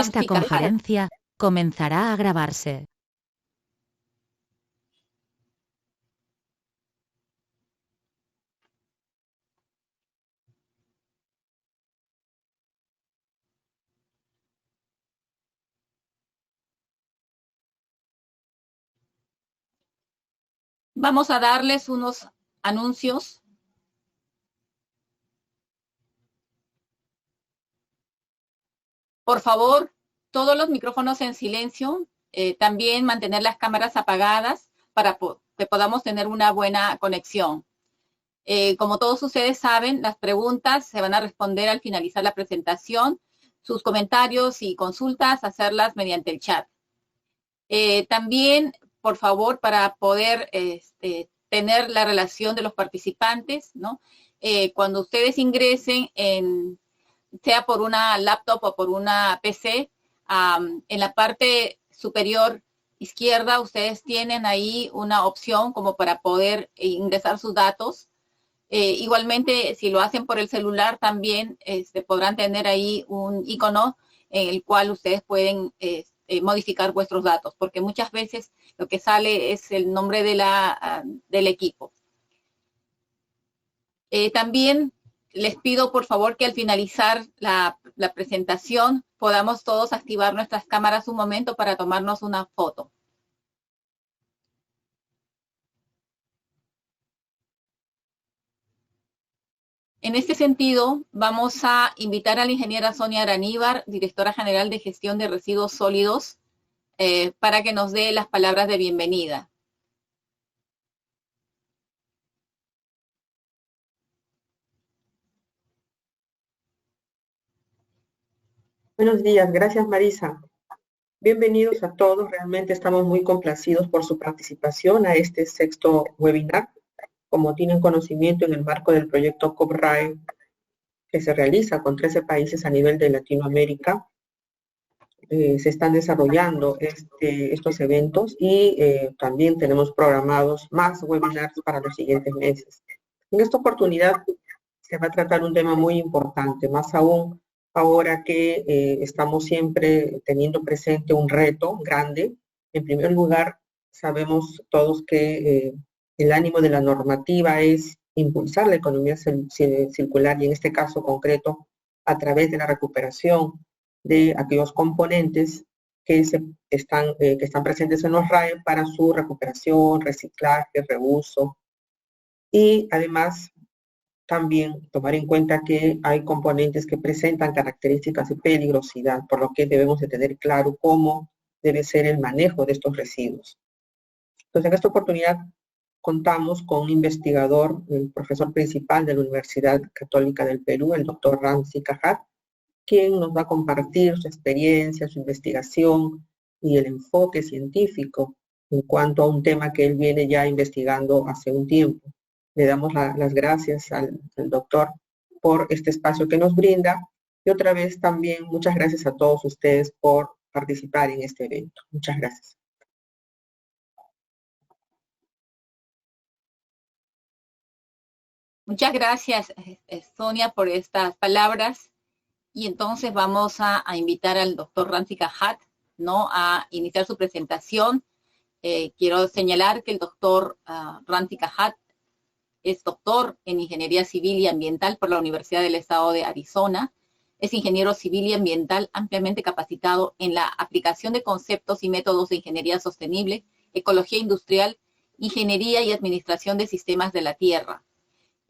Esta conferencia comenzará a grabarse. Vamos a darles unos anuncios. Por favor, todos los micrófonos en silencio. También mantener las cámaras apagadas para que podamos tener una buena conexión. Como todos ustedes saben, las preguntas se van a responder al finalizar la presentación. Sus comentarios y consultas, hacerlas mediante el chat. También, por favor, para poder tener la relación de los participantes, ¿no? Cuando ustedes ingresen, sea por una laptop o por una PC, en la parte superior izquierda ustedes tienen ahí una opción como para poder ingresar sus datos. Igualmente, si lo hacen por el celular, también podrán tener ahí un icono en el cual ustedes pueden modificar vuestros datos, porque muchas veces lo que sale es el nombre de del equipo. También les pido, por favor, que al finalizar la presentación podamos todos activar nuestras cámaras un momento para tomarnos una foto. En este sentido, vamos a invitar a la ingeniera Sonia Araníbar, directora general de gestión de residuos sólidos, para que nos dé las palabras de bienvenida. Buenos días, gracias Marisa. Bienvenidos a todos, realmente estamos muy complacidos por su participación a este sexto webinar. Como tienen conocimiento, en el marco del proyecto COP-RAE, que se realiza con 13 países a nivel de Latinoamérica, se están desarrollando estos eventos y también tenemos programados más webinars para los siguientes meses. En esta oportunidad se va a tratar un tema muy importante, más aún ahora que estamos siempre teniendo presente un reto grande. En primer lugar, sabemos todos que el ánimo de la normativa es impulsar la economía circular y en este caso concreto a través de la recuperación de aquellos componentes que están presentes en los RAE para su recuperación, reciclaje, reuso y además también tomar en cuenta que hay componentes que presentan características de peligrosidad, por lo que debemos de tener claro cómo debe ser el manejo de estos residuos. Entonces, en esta oportunidad contamos con un investigador, el profesor principal de la Universidad Católica del Perú, el doctor Ramzi Cajat, quien nos va a compartir su experiencia, su investigación y el enfoque científico en cuanto a un tema que él viene ya investigando hace un tiempo. Le damos las gracias al doctor por este espacio que nos brinda y otra vez también muchas gracias a todos ustedes por participar en este evento. Muchas gracias. Muchas gracias, Sonia, por estas palabras. Y entonces vamos a invitar al doctor Ramzi Cajat, ¿no?, a iniciar su presentación. Quiero señalar que el doctor Ramzi Cajat es doctor en Ingeniería Civil y Ambiental por la Universidad del Estado de Arizona. Es ingeniero civil y ambiental ampliamente capacitado en la aplicación de conceptos y métodos de ingeniería sostenible, ecología industrial, ingeniería y administración de sistemas de la tierra.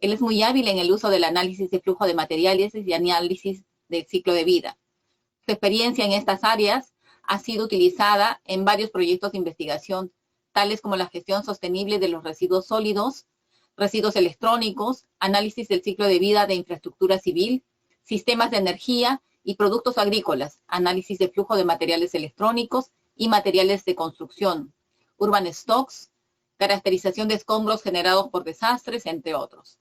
Él es muy hábil en el uso del análisis de flujo de materiales y análisis del ciclo de vida. Su experiencia en estas áreas ha sido utilizada en varios proyectos de investigación, tales como la gestión sostenible de los residuos sólidos, residuos electrónicos, análisis del ciclo de vida de infraestructura civil, sistemas de energía y productos agrícolas, análisis de flujo de materiales electrónicos y materiales de construcción, urban stocks, caracterización de escombros generados por desastres, entre otros.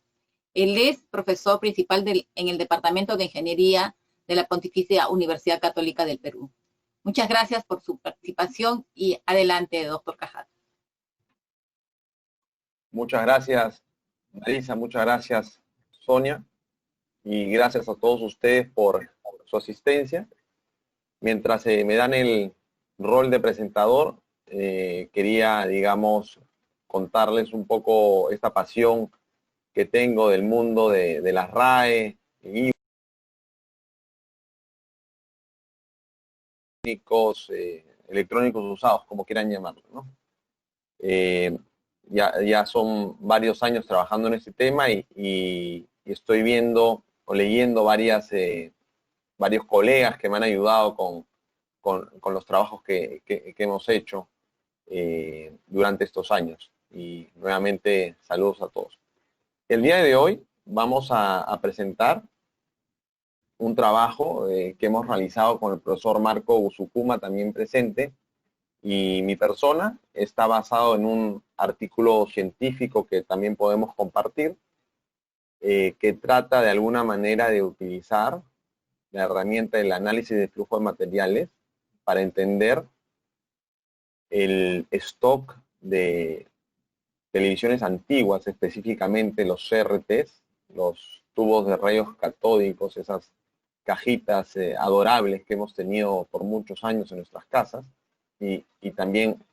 Él es profesor principal en el Departamento de Ingeniería de la Pontificia Universidad Católica del Perú. Muchas gracias por su participación y adelante, doctor Cajat. Muchas gracias, Marisa, muchas gracias, Sonia, y gracias a todos ustedes por su asistencia. mientras me dan el rol de presentador, quería, digamos, contarles un poco esta pasión que tengo del mundo de las RAE, electrónicos usados, como quieran llamarlo, ¿no? Ya son varios años trabajando en este tema y estoy viendo o leyendo varios colegas que me han ayudado con los trabajos que hemos hecho durante estos años. Y nuevamente, saludos a todos. El día de hoy vamos a presentar un trabajo que hemos realizado con el profesor Marco Usukuma, también presente, y mi persona. Está basado en un artículo científico que también podemos compartir, que trata de alguna manera de utilizar la herramienta del análisis de flujo de materiales para entender el stock de televisiones antiguas, específicamente los CRTs, los tubos de rayos catódicos, esas cajitas adorables que hemos tenido por muchos años en nuestras casas, y también,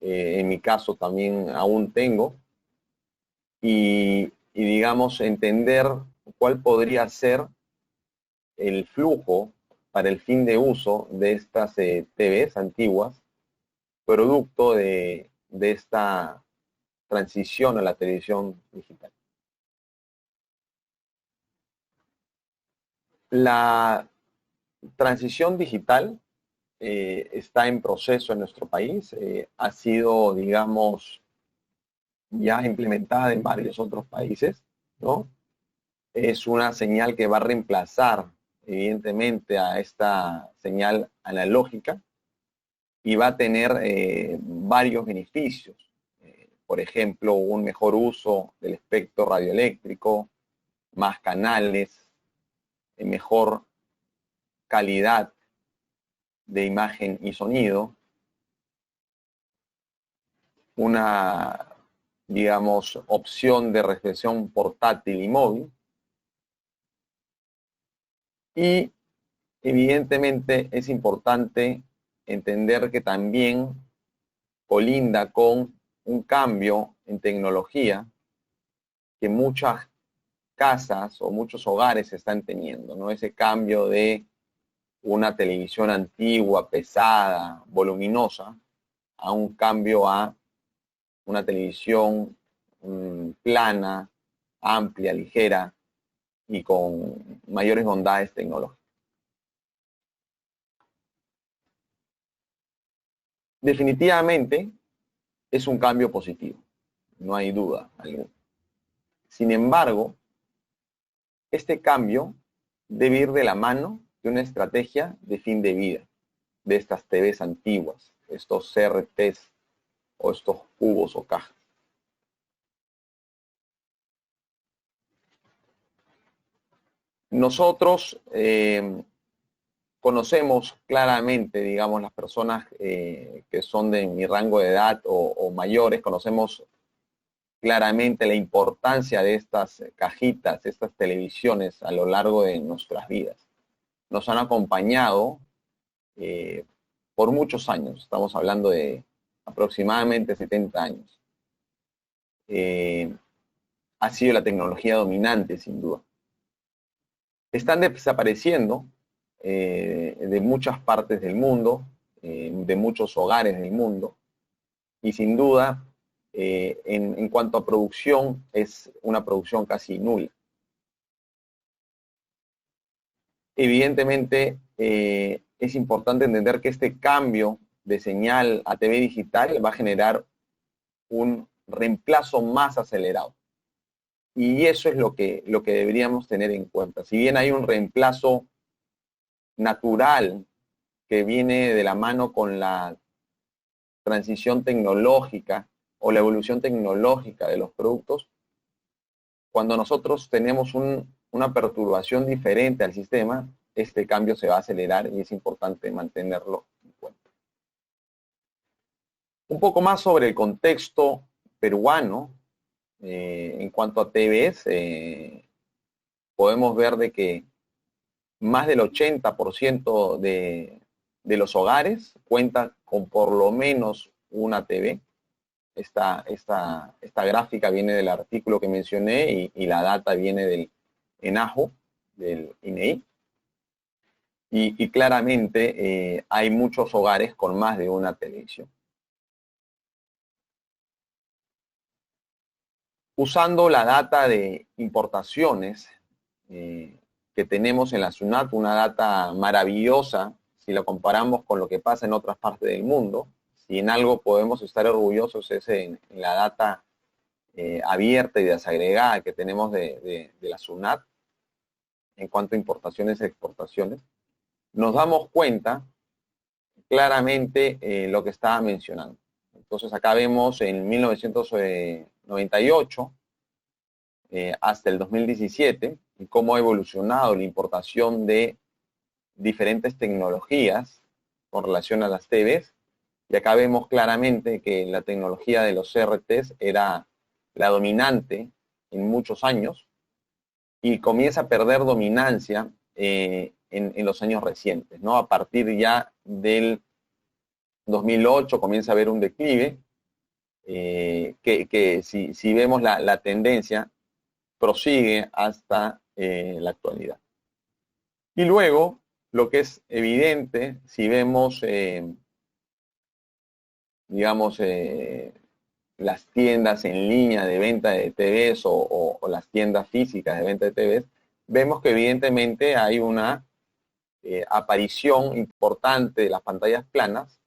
en mi caso, también aún tengo, y digamos, entender cuál podría ser el flujo para el fin de uso de estas TVs antiguas, producto de esta transición a la televisión digital. La transición digital está en proceso en nuestro país, ha sido, digamos, ya implementada en varios otros países, ¿no? Es una señal que va a reemplazar, evidentemente, a esta señal analógica y va a tener varios beneficios. Por ejemplo, un mejor uso del espectro radioeléctrico, más canales, mejor calidad de imagen y sonido, una, digamos, opción de recepción portátil y móvil, y evidentemente es importante entender que también colinda con un cambio en tecnología que muchas casas o muchos hogares están teniendo, ¿no? Ese cambio de una televisión antigua, pesada, voluminosa, a un cambio a una televisión plana, amplia, ligera y con mayores bondades tecnológicas. Definitivamente es un cambio positivo, no hay duda alguna. Sin embargo, este cambio debe ir de la mano de una estrategia de fin de vida de estas TVs antiguas, estos CRTs o estos cubos o cajas. Nosotros conocemos claramente, digamos, las personas que son de mi rango de edad o mayores, conocemos claramente la importancia de estas cajitas, estas televisiones a lo largo de nuestras vidas. Nos han acompañado por muchos años, estamos hablando de aproximadamente 70 años. Ha sido la tecnología dominante, sin duda. Están desapareciendo de muchas partes del mundo, de muchos hogares del mundo, y sin duda, en cuanto a producción, es una producción casi nula. Evidentemente, es importante entender que este cambio de señal a TV digital va a generar un reemplazo más acelerado. Y eso es lo que deberíamos tener en cuenta. Si bien hay un reemplazo natural que viene de la mano con la transición tecnológica o la evolución tecnológica de los productos, cuando nosotros tenemos una perturbación diferente al sistema, este cambio se va a acelerar y es importante mantenerlo en cuenta. Un poco más sobre el contexto peruano en cuanto a TVs, podemos ver de que más del 80% de los hogares cuentan con por lo menos una TV. Esta gráfica viene del artículo que mencioné y la data viene del ENAJO, del INEI. Y claramente hay muchos hogares con más de una televisión. Usando la data de importaciones que tenemos en la SUNAT, una data maravillosa, si la comparamos con lo que pasa en otras partes del mundo, si en algo podemos estar orgullosos es en la data abierta y desagregada que tenemos de la SUNAT en cuanto a importaciones y exportaciones, nos damos cuenta claramente lo que estaba mencionando. Entonces acá vemos en 1998 hasta el 2017 cómo ha evolucionado la importación de diferentes tecnologías con relación a las TVs. Y acá vemos claramente que la tecnología de los CRTs era la dominante en muchos años y comienza a perder dominancia en los años recientes, ¿no? A partir ya del 2008 comienza a haber un declive que si vemos la tendencia prosigue hasta la actualidad. Y luego, lo que es evidente, si vemos, digamos, las tiendas en línea de venta de TVs o las tiendas físicas de venta de TVs, vemos que evidentemente hay una aparición importante de las pantallas planas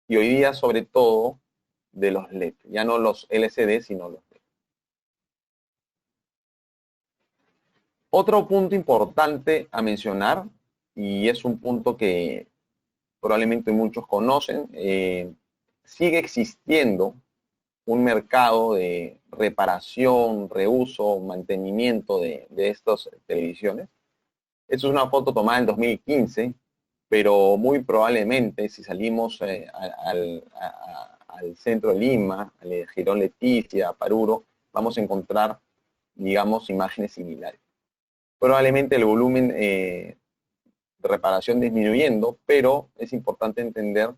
y hoy día sobre todo de los LED, ya no los LCD, sino los LED. Otro punto importante a mencionar, y es un punto que probablemente muchos conocen, sigue existiendo un mercado de reparación, reuso, mantenimiento de estas televisiones. Esta es una foto tomada en 2015, pero muy probablemente si salimos al centro de Lima, al Girón Leticia, Paruro, vamos a encontrar, digamos, imágenes similares. Probablemente el volumen de reparación disminuyendo, pero es importante entender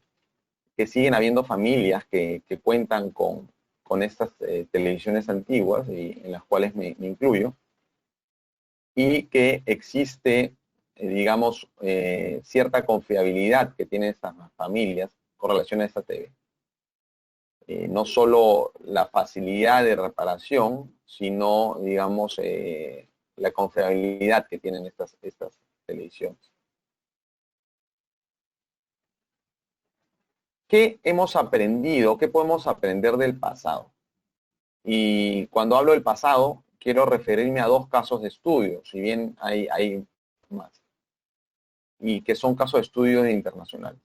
que siguen habiendo familias que cuentan con estas televisiones antiguas, y en las cuales me incluyo, y que existe, digamos, cierta confiabilidad que tienen estas familias con relación a esta TV. No solo la facilidad de reparación, sino, digamos, la confiabilidad que tienen estas televisiones. ¿Qué hemos aprendido? ¿Qué podemos aprender del pasado? Y cuando hablo del pasado, quiero referirme a dos casos de estudio, si bien hay más, y que son casos de estudio internacionales.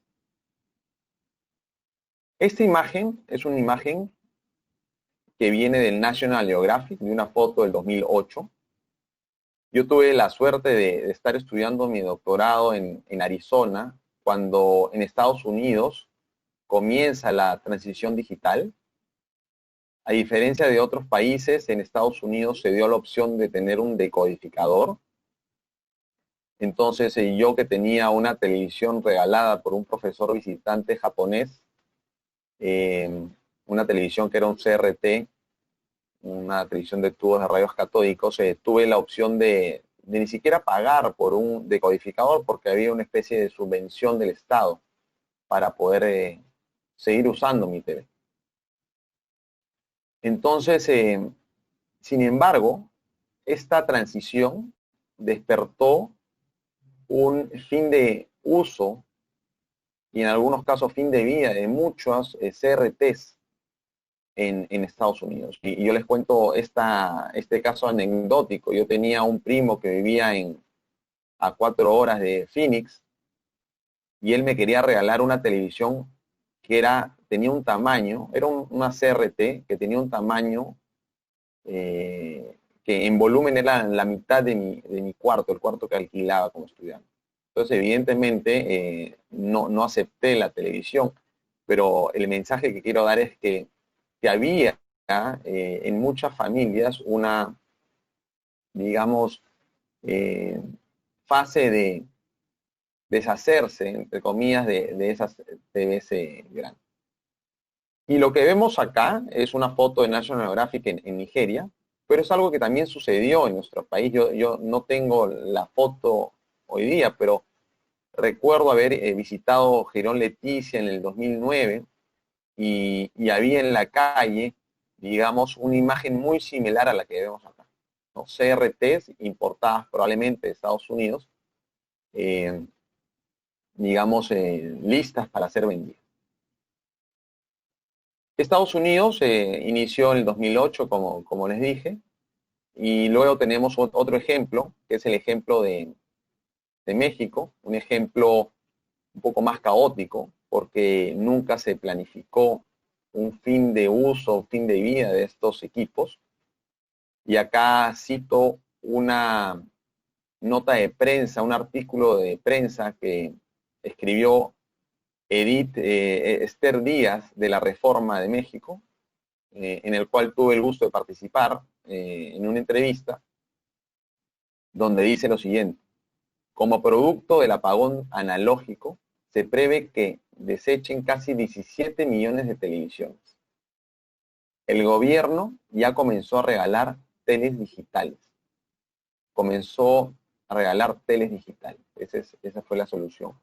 Esta imagen es una imagen que viene del National Geographic, de una foto del 2008. Yo tuve la suerte de estar estudiando mi doctorado en Arizona, cuando en Estados Unidos comienza la transición digital. A diferencia de otros países, en Estados Unidos se dio la opción de tener un decodificador. Entonces, yo que tenía una televisión regalada por un profesor visitante japonés, una televisión que era un CRT, una televisión de tubos de rayos catódicos, tuve la opción de ni siquiera pagar por un decodificador porque había una especie de subvención del Estado para poder seguir usando mi TV. Entonces, sin embargo, esta transición despertó un fin de uso y en algunos casos fin de vida de muchos CRTs en Estados Unidos. Y yo les cuento este caso anecdótico. Yo tenía un primo que vivía a 4 horas de Phoenix y él me quería regalar una televisión que tenía un tamaño, era una CRT que tenía un tamaño que en volumen era la mitad de mi cuarto, el cuarto que alquilaba como estudiante. Entonces, evidentemente, no acepté la televisión, pero el mensaje que quiero dar es que había en muchas familias una, digamos, fase de deshacerse, entre comillas, de esas TVs grandes. Y lo que vemos acá es una foto de National Geographic en Nigeria, pero es algo que también sucedió en nuestro país. Yo no tengo la foto hoy día, pero recuerdo haber visitado Girón Leticia en el 2009 y había en la calle, digamos, una imagen muy similar a la que vemos acá, ¿no? CRTs importadas probablemente de Estados Unidos, digamos, listas para ser vendidas. Estados Unidos inició en el 2008, como les dije, y luego tenemos otro ejemplo, que es el ejemplo de México, un ejemplo un poco más caótico, porque nunca se planificó un fin de uso, un fin de vida de estos equipos. Y acá cito una nota de prensa, un artículo de prensa que escribió Esther Díaz de la Reforma de México, en el cual tuve el gusto de participar en una entrevista, donde dice lo siguiente: como producto del apagón analógico, se prevé que desechen casi 17 millones de televisiones. El gobierno ya comenzó a regalar teles digitales. Comenzó a regalar teles digitales. Esa fue la solución.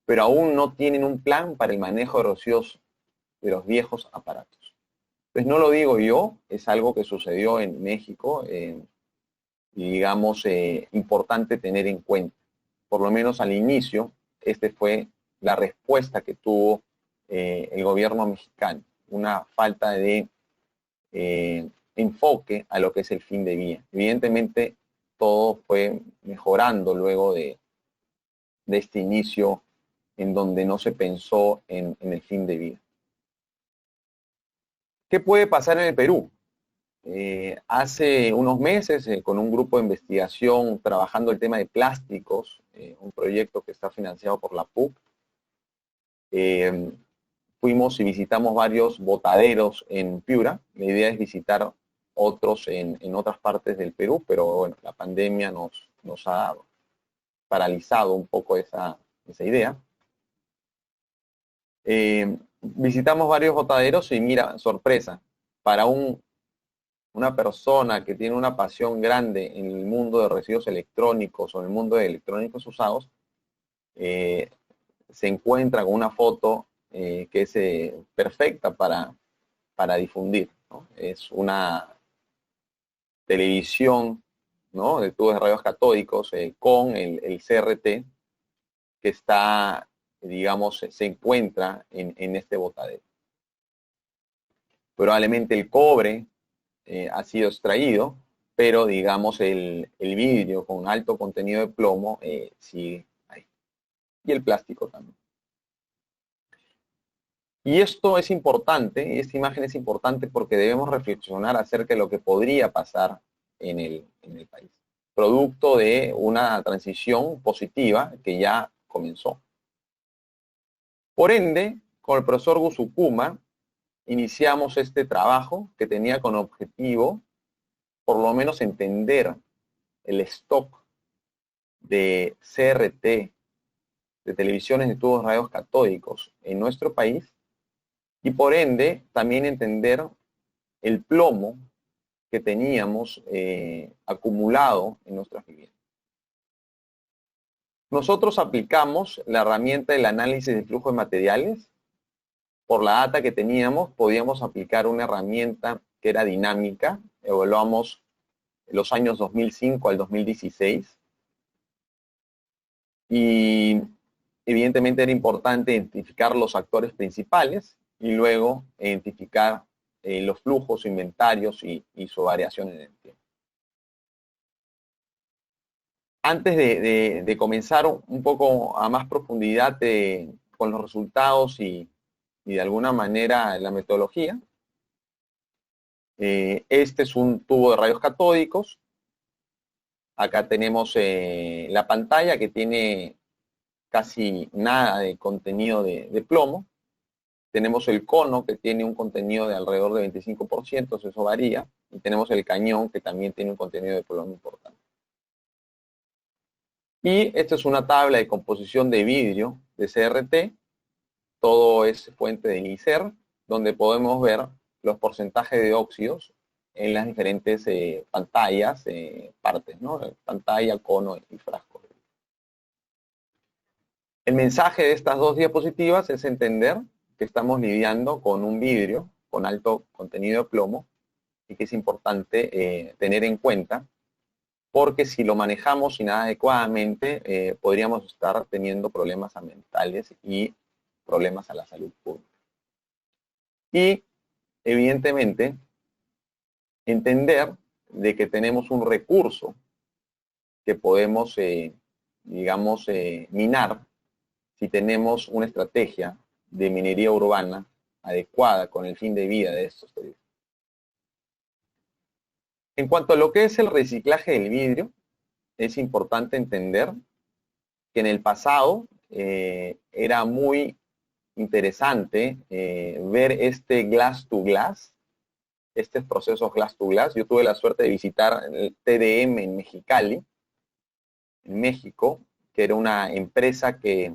Pero aún no tienen un plan para el manejo de los viejos aparatos. Pues no lo digo yo, es algo que sucedió en México y digamos importante tener en cuenta. Por lo menos al inicio, fue la respuesta que tuvo el gobierno mexicano, una falta de enfoque a lo que es el fin de vida. Evidentemente, todo fue mejorando luego de este inicio en donde no se pensó en el fin de vida. ¿Qué puede pasar en el Perú? Hace unos meses, con un grupo de investigación trabajando el tema de plásticos, un proyecto que está financiado por la PUC, fuimos y visitamos varios botaderos en Piura. La idea es visitar otros en otras partes del Perú, pero bueno, la pandemia nos ha paralizado un poco esa idea. Visitamos varios botaderos y mira, sorpresa, para una persona que tiene una pasión grande en el mundo de residuos electrónicos o en el mundo de electrónicos usados, se encuentra con una foto que es perfecta para difundir, ¿no? Es una televisión, ¿no?, de tubos de rayos catódicos con el CRT que está, digamos, se encuentra en este botadero. Probablemente el cobre ha sido extraído, pero digamos el vidrio con alto contenido de plomo sigue ahí. Y el plástico también. Y esto es importante, esta imagen es importante porque debemos reflexionar acerca de lo que podría pasar en el país, producto de una transición positiva que ya comenzó. Por ende, con el profesor Gusukuma, iniciamos este trabajo que tenía como objetivo, por lo menos, entender el stock de CRT, de televisiones de tubos rayos catódicos en nuestro país, y por ende también entender el plomo que teníamos acumulado en nuestras viviendas. Nosotros aplicamos la herramienta del análisis de flujo de materiales. Por la data que teníamos, podíamos aplicar una herramienta que era dinámica. Evaluamos los años 2005 al 2016. Y evidentemente era importante identificar los actores principales y luego identificar los flujos, inventarios y su variación en el tiempo. Antes de comenzar un poco a más profundidad con los resultados y de alguna manera la metodología, este es un tubo de rayos catódicos. Acá tenemos la pantalla que tiene casi nada de contenido de plomo. Tenemos el cono que tiene un contenido de alrededor de 25%, eso varía. Y tenemos el cañón que también tiene un contenido de plomo importante. Y esta es una tabla de composición de vidrio de CRT. Todo es fuente de ICER, donde podemos ver los porcentajes de óxidos en las diferentes pantallas, partes, ¿no? Pantalla, cono y frasco. El mensaje de estas dos diapositivas es entender que estamos lidiando con un vidrio con alto contenido de plomo y que es importante tener en cuenta, porque si lo manejamos inadecuadamente, podríamos estar teniendo problemas ambientales y problemas a la salud pública. Y, evidentemente, entender de que tenemos un recurso que podemos, digamos, minar si tenemos una estrategia de minería urbana adecuada con el fin de vida de estos servicios. En cuanto a lo que es el reciclaje del vidrio, es importante entender que en el pasado era muy interesante ver este glass to glass, estos procesos glass to glass. Yo tuve la suerte de visitar el TDM en Mexicali, en México, que era una empresa que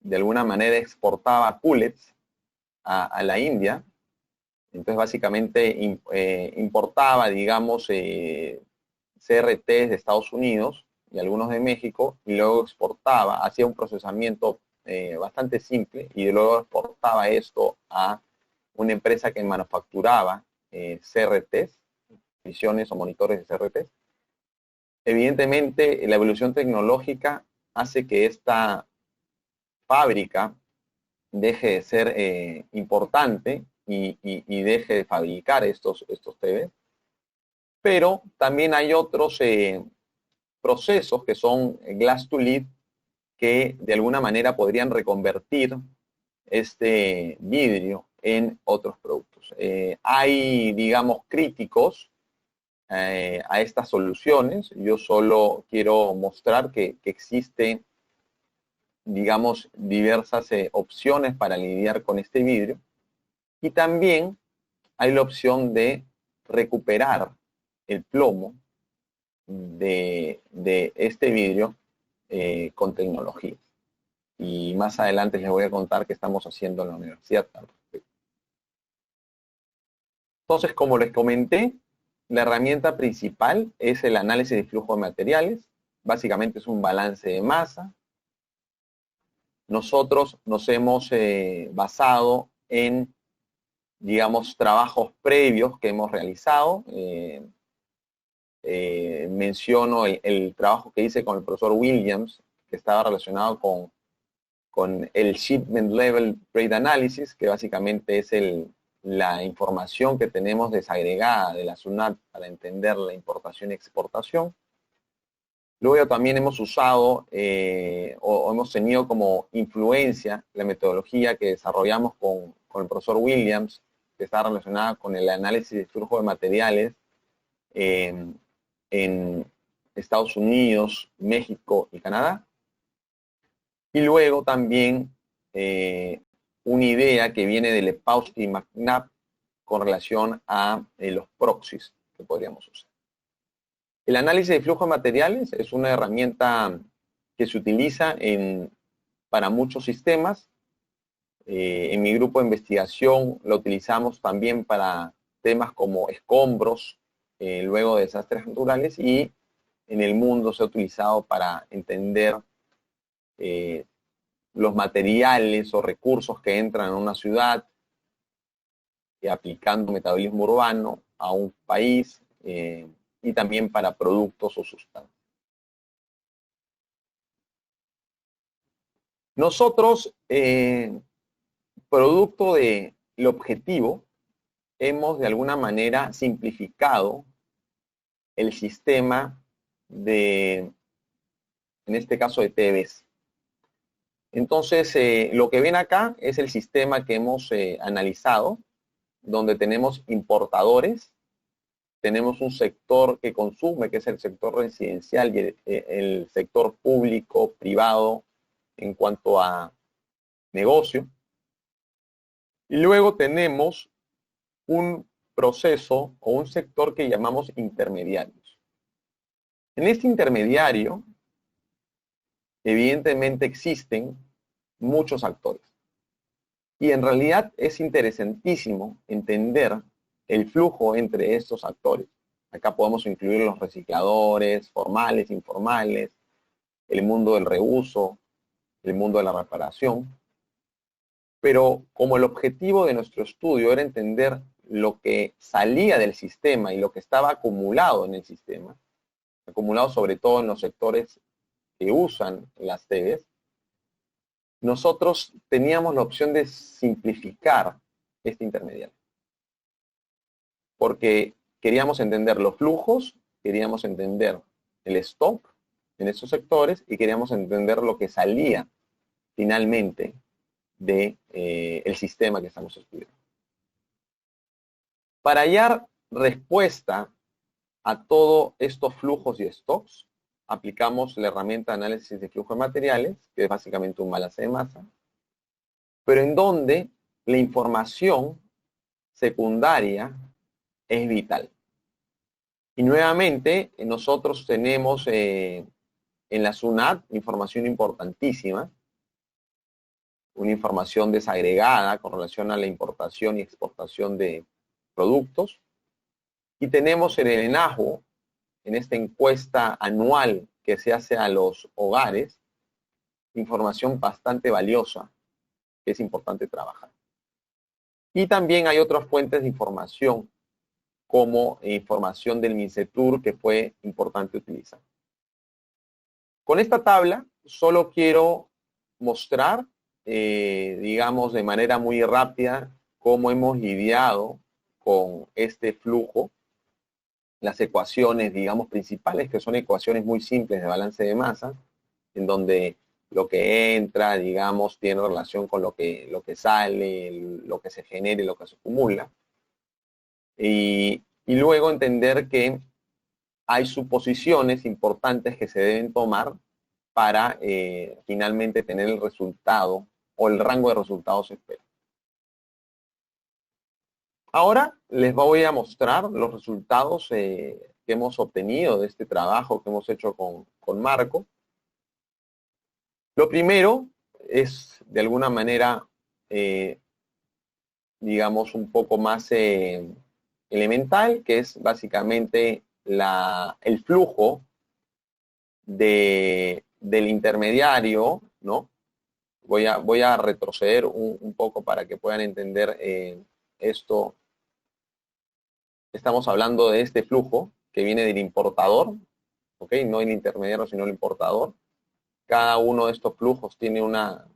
de alguna manera exportaba pullets a la India. Entonces, básicamente importaba, digamos, CRTs de Estados Unidos y algunos de México, y luego exportaba, hacía un procesamiento bastante simple, y luego exportaba esto a una empresa que manufacturaba CRTs, visiones o monitores de CRTs. Evidentemente, la evolución tecnológica hace que esta fábrica deje de ser importante y deje de fabricar estos TVs. Pero también hay otros procesos que son glass to lead, que de alguna manera podrían reconvertir este vidrio en otros productos. Hay, digamos, críticos a estas soluciones. Yo solo quiero mostrar que existen, digamos, diversas opciones para lidiar con este vidrio. Y también hay la opción de recuperar el plomo de este vidrio con tecnología. Y más adelante les voy a contar qué estamos haciendo en la universidad al respecto. Entonces, como les comenté, la herramienta principal es el análisis de flujo de materiales. Básicamente es un balance de masa. Nosotros nos hemos basado en, digamos, trabajos previos que hemos realizado. Menciono el trabajo que hice con el profesor Williams, que estaba relacionado con el Shipment Level Trade Analysis, que básicamente es la información que tenemos desagregada de la SUNAT para entender la importación y exportación. Luego también hemos usado o hemos tenido como influencia la metodología que desarrollamos con el profesor Williams, que está relacionada con el análisis de flujo de materiales en Estados Unidos, México y Canadá. Y luego también una idea que viene de Lepowski y McNabb con relación a los proxies que podríamos usar. El análisis de flujo de materiales es una herramienta que se utiliza para muchos sistemas. En mi grupo de investigación lo utilizamos también para temas como escombros, luego de desastres naturales, y en el mundo se ha utilizado para entender los materiales o recursos que entran a una ciudad, aplicando metabolismo urbano a un país, y también para productos o sustancias. Nosotros, producto del objetivo, hemos de alguna manera simplificado el sistema en este caso de TVs. Entonces, lo que ven acá es el sistema que hemos analizado, donde tenemos importadores, tenemos un sector que consume, que es el sector residencial, y el sector público, privado, en cuanto a negocio. Y luego tenemos un proceso o un sector que llamamos intermediarios. En este intermediario evidentemente existen muchos actores. Y en realidad es interesantísimo entender el flujo entre estos actores. Acá podemos incluir los recicladores, formales, informales, el mundo del reuso, el mundo de la reparación. Pero como el objetivo de nuestro estudio era entender lo que salía del sistema y lo que estaba acumulado en el sistema, acumulado sobre todo en los sectores que usan las TVs, nosotros teníamos la opción de simplificar este intermediario. Porque queríamos entender los flujos, queríamos entender el stock en esos sectores y queríamos entender lo que salía finalmente de el sistema que estamos estudiando. Para hallar respuesta a todos estos flujos y stocks, aplicamos la herramienta de análisis de flujo de materiales, que es básicamente un balance de masa, pero en donde la información secundaria es vital. Y nuevamente, nosotros tenemos en la SUNAT información importantísima, una información desagregada con relación a la importación y exportación de productos. Y tenemos en el ENAJU, en esta encuesta anual que se hace a los hogares, información bastante valiosa que es importante trabajar. Y también hay otras fuentes de información, como información del MINCETUR, que fue importante utilizar. Con esta tabla solo quiero mostrar, digamos, de manera muy rápida cómo hemos lidiado con este flujo, las ecuaciones, digamos, principales, que son ecuaciones muy simples de balance de masa, en donde lo que entra, digamos, tiene relación con lo que sale, lo que se genera y lo que se acumula. Y luego entender que hay suposiciones importantes que se deben tomar para finalmente tener el resultado o el rango de resultados esperado. Ahora les voy a mostrar los resultados que hemos obtenido de este trabajo que hemos hecho con Marco. Lo primero es, de alguna manera, digamos, un poco más elemental, que es básicamente el flujo del intermediario, ¿no? Voy a retroceder un poco para que puedan entender esto. Estamos hablando de este flujo que viene del importador, ¿ok? No el intermediario, sino el importador. Cada uno de estos flujos tiene una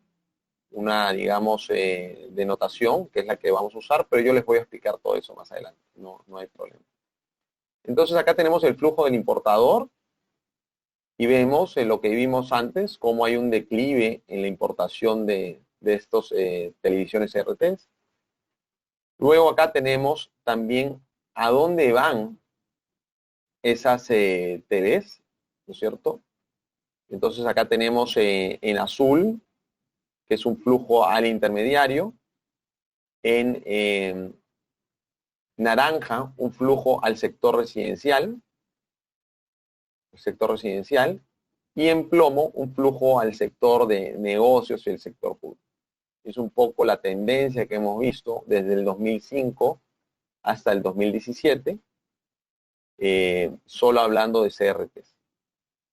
digamos, denotación, que es la que vamos a usar, pero yo les voy a explicar todo eso más adelante, no hay problema. Entonces acá tenemos el flujo del importador y vemos lo que vimos antes, cómo hay un declive en la importación de estos televisiones RTs. Luego acá tenemos también a dónde van esas TVs, ¿no es cierto? Entonces acá tenemos en azul, que es un flujo al intermediario, en naranja, un flujo al sector residencial, y en plomo, un flujo al sector de negocios y el sector público. Es un poco la tendencia que hemos visto desde el 2005 hasta el 2017, solo hablando de CRTs,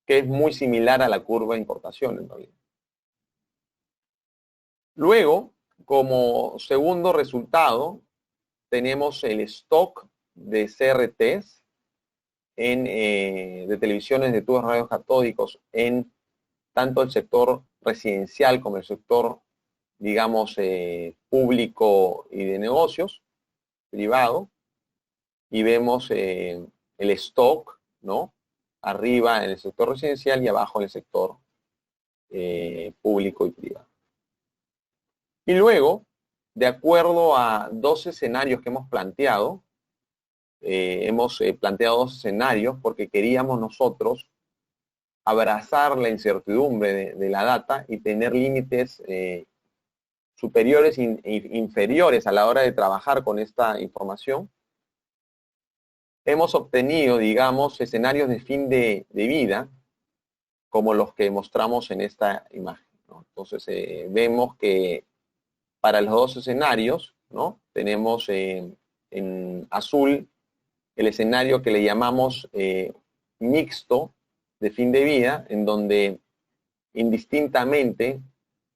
que es muy similar a la curva de importación en realidad. Luego, como segundo resultado, tenemos el stock de CRTs de televisiones de tubos radiocatódicos en tanto el sector residencial como el sector, digamos, público y de negocios, privado. Y vemos el stock, ¿no? Arriba en el sector residencial y abajo en el sector público y privado. Y luego, de acuerdo a dos escenarios que hemos planteado, hemos planteado dos escenarios porque queríamos nosotros abrazar la incertidumbre de la data y tener límites superiores e inferiores a la hora de trabajar con esta información. Hemos obtenido, digamos, escenarios de fin de vida como los que mostramos en esta imagen, ¿no? Entonces, vemos que para los dos escenarios, ¿no? Tenemos en azul el escenario que le llamamos mixto de fin de vida, en donde indistintamente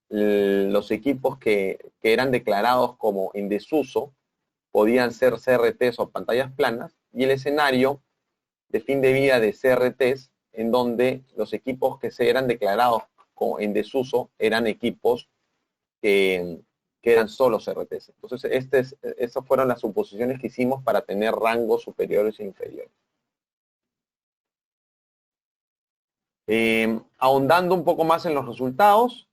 los equipos que eran declarados como en desuso podían ser CRTs o pantallas planas, y el escenario de fin de vida de CRTs, en donde los equipos que se eran declarados como en desuso eran equipos que eran solo CRTs. Entonces, esas fueron las suposiciones que hicimos para tener rangos superiores e inferiores. Ahondando un poco más en los resultados,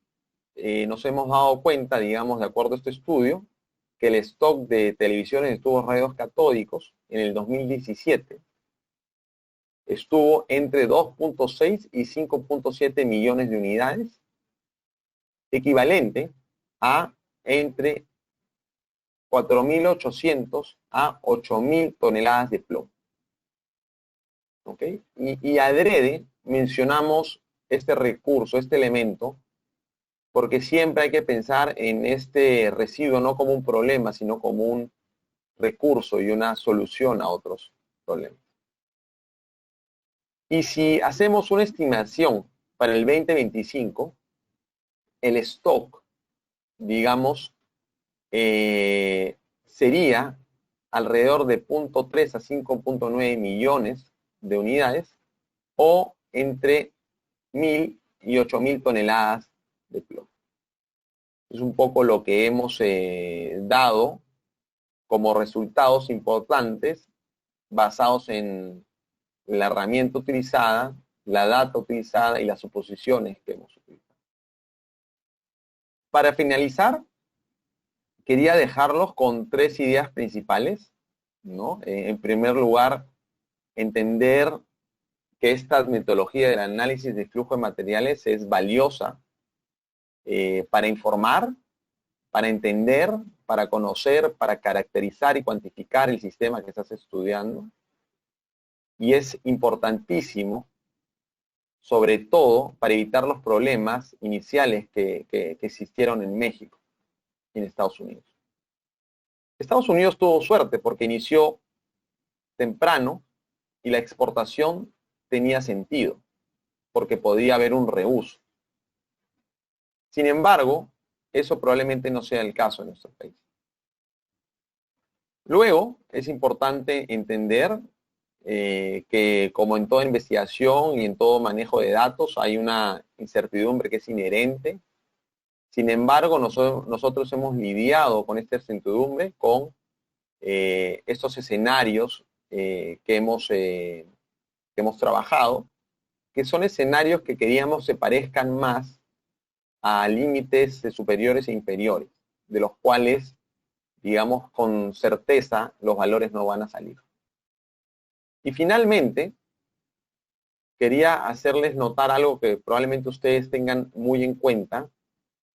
nos hemos dado cuenta, digamos, de acuerdo a este estudio, que el stock de televisiones de tubos radios catódicos en el 2017 estuvo entre 2.6 y 5.7 millones de unidades, equivalente a entre 4.800 a 8.000 toneladas de plomo. ¿Ok? Y adrede mencionamos este recurso, este elemento, porque siempre hay que pensar en este residuo no como un problema, sino como un recurso y una solución a otros problemas. Y si hacemos una estimación para el 2025, el stock, digamos, sería alrededor de 0.3 a 5.9 millones de unidades, o entre 1.000 y 8.000 toneladas de plomo. Es un poco lo que hemos dado como resultados importantes basados en la herramienta utilizada, la data utilizada y las suposiciones que hemos utilizado. Para finalizar, quería dejarlos con 3 ideas principales, ¿no? En primer lugar, entender que esta metodología del análisis de flujo de materiales es valiosa para informar, para entender, para conocer, para caracterizar y cuantificar el sistema que estás estudiando. Y es importantísimo, sobre todo, para evitar los problemas iniciales que existieron en México y en Estados Unidos. Estados Unidos tuvo suerte porque inició temprano y la exportación tenía sentido, porque podía haber un reuso. Sin embargo, eso probablemente no sea el caso en nuestro país. Luego, es importante entender que, como en toda investigación y en todo manejo de datos, hay una incertidumbre que es inherente. Sin embargo, nosotros hemos lidiado con esta incertidumbre con estos escenarios que hemos trabajado, que son escenarios que queríamos se parezcan más a límites superiores e inferiores, de los cuales, digamos, con certeza los valores no van a salir. Y finalmente, quería hacerles notar algo que probablemente ustedes tengan muy en cuenta,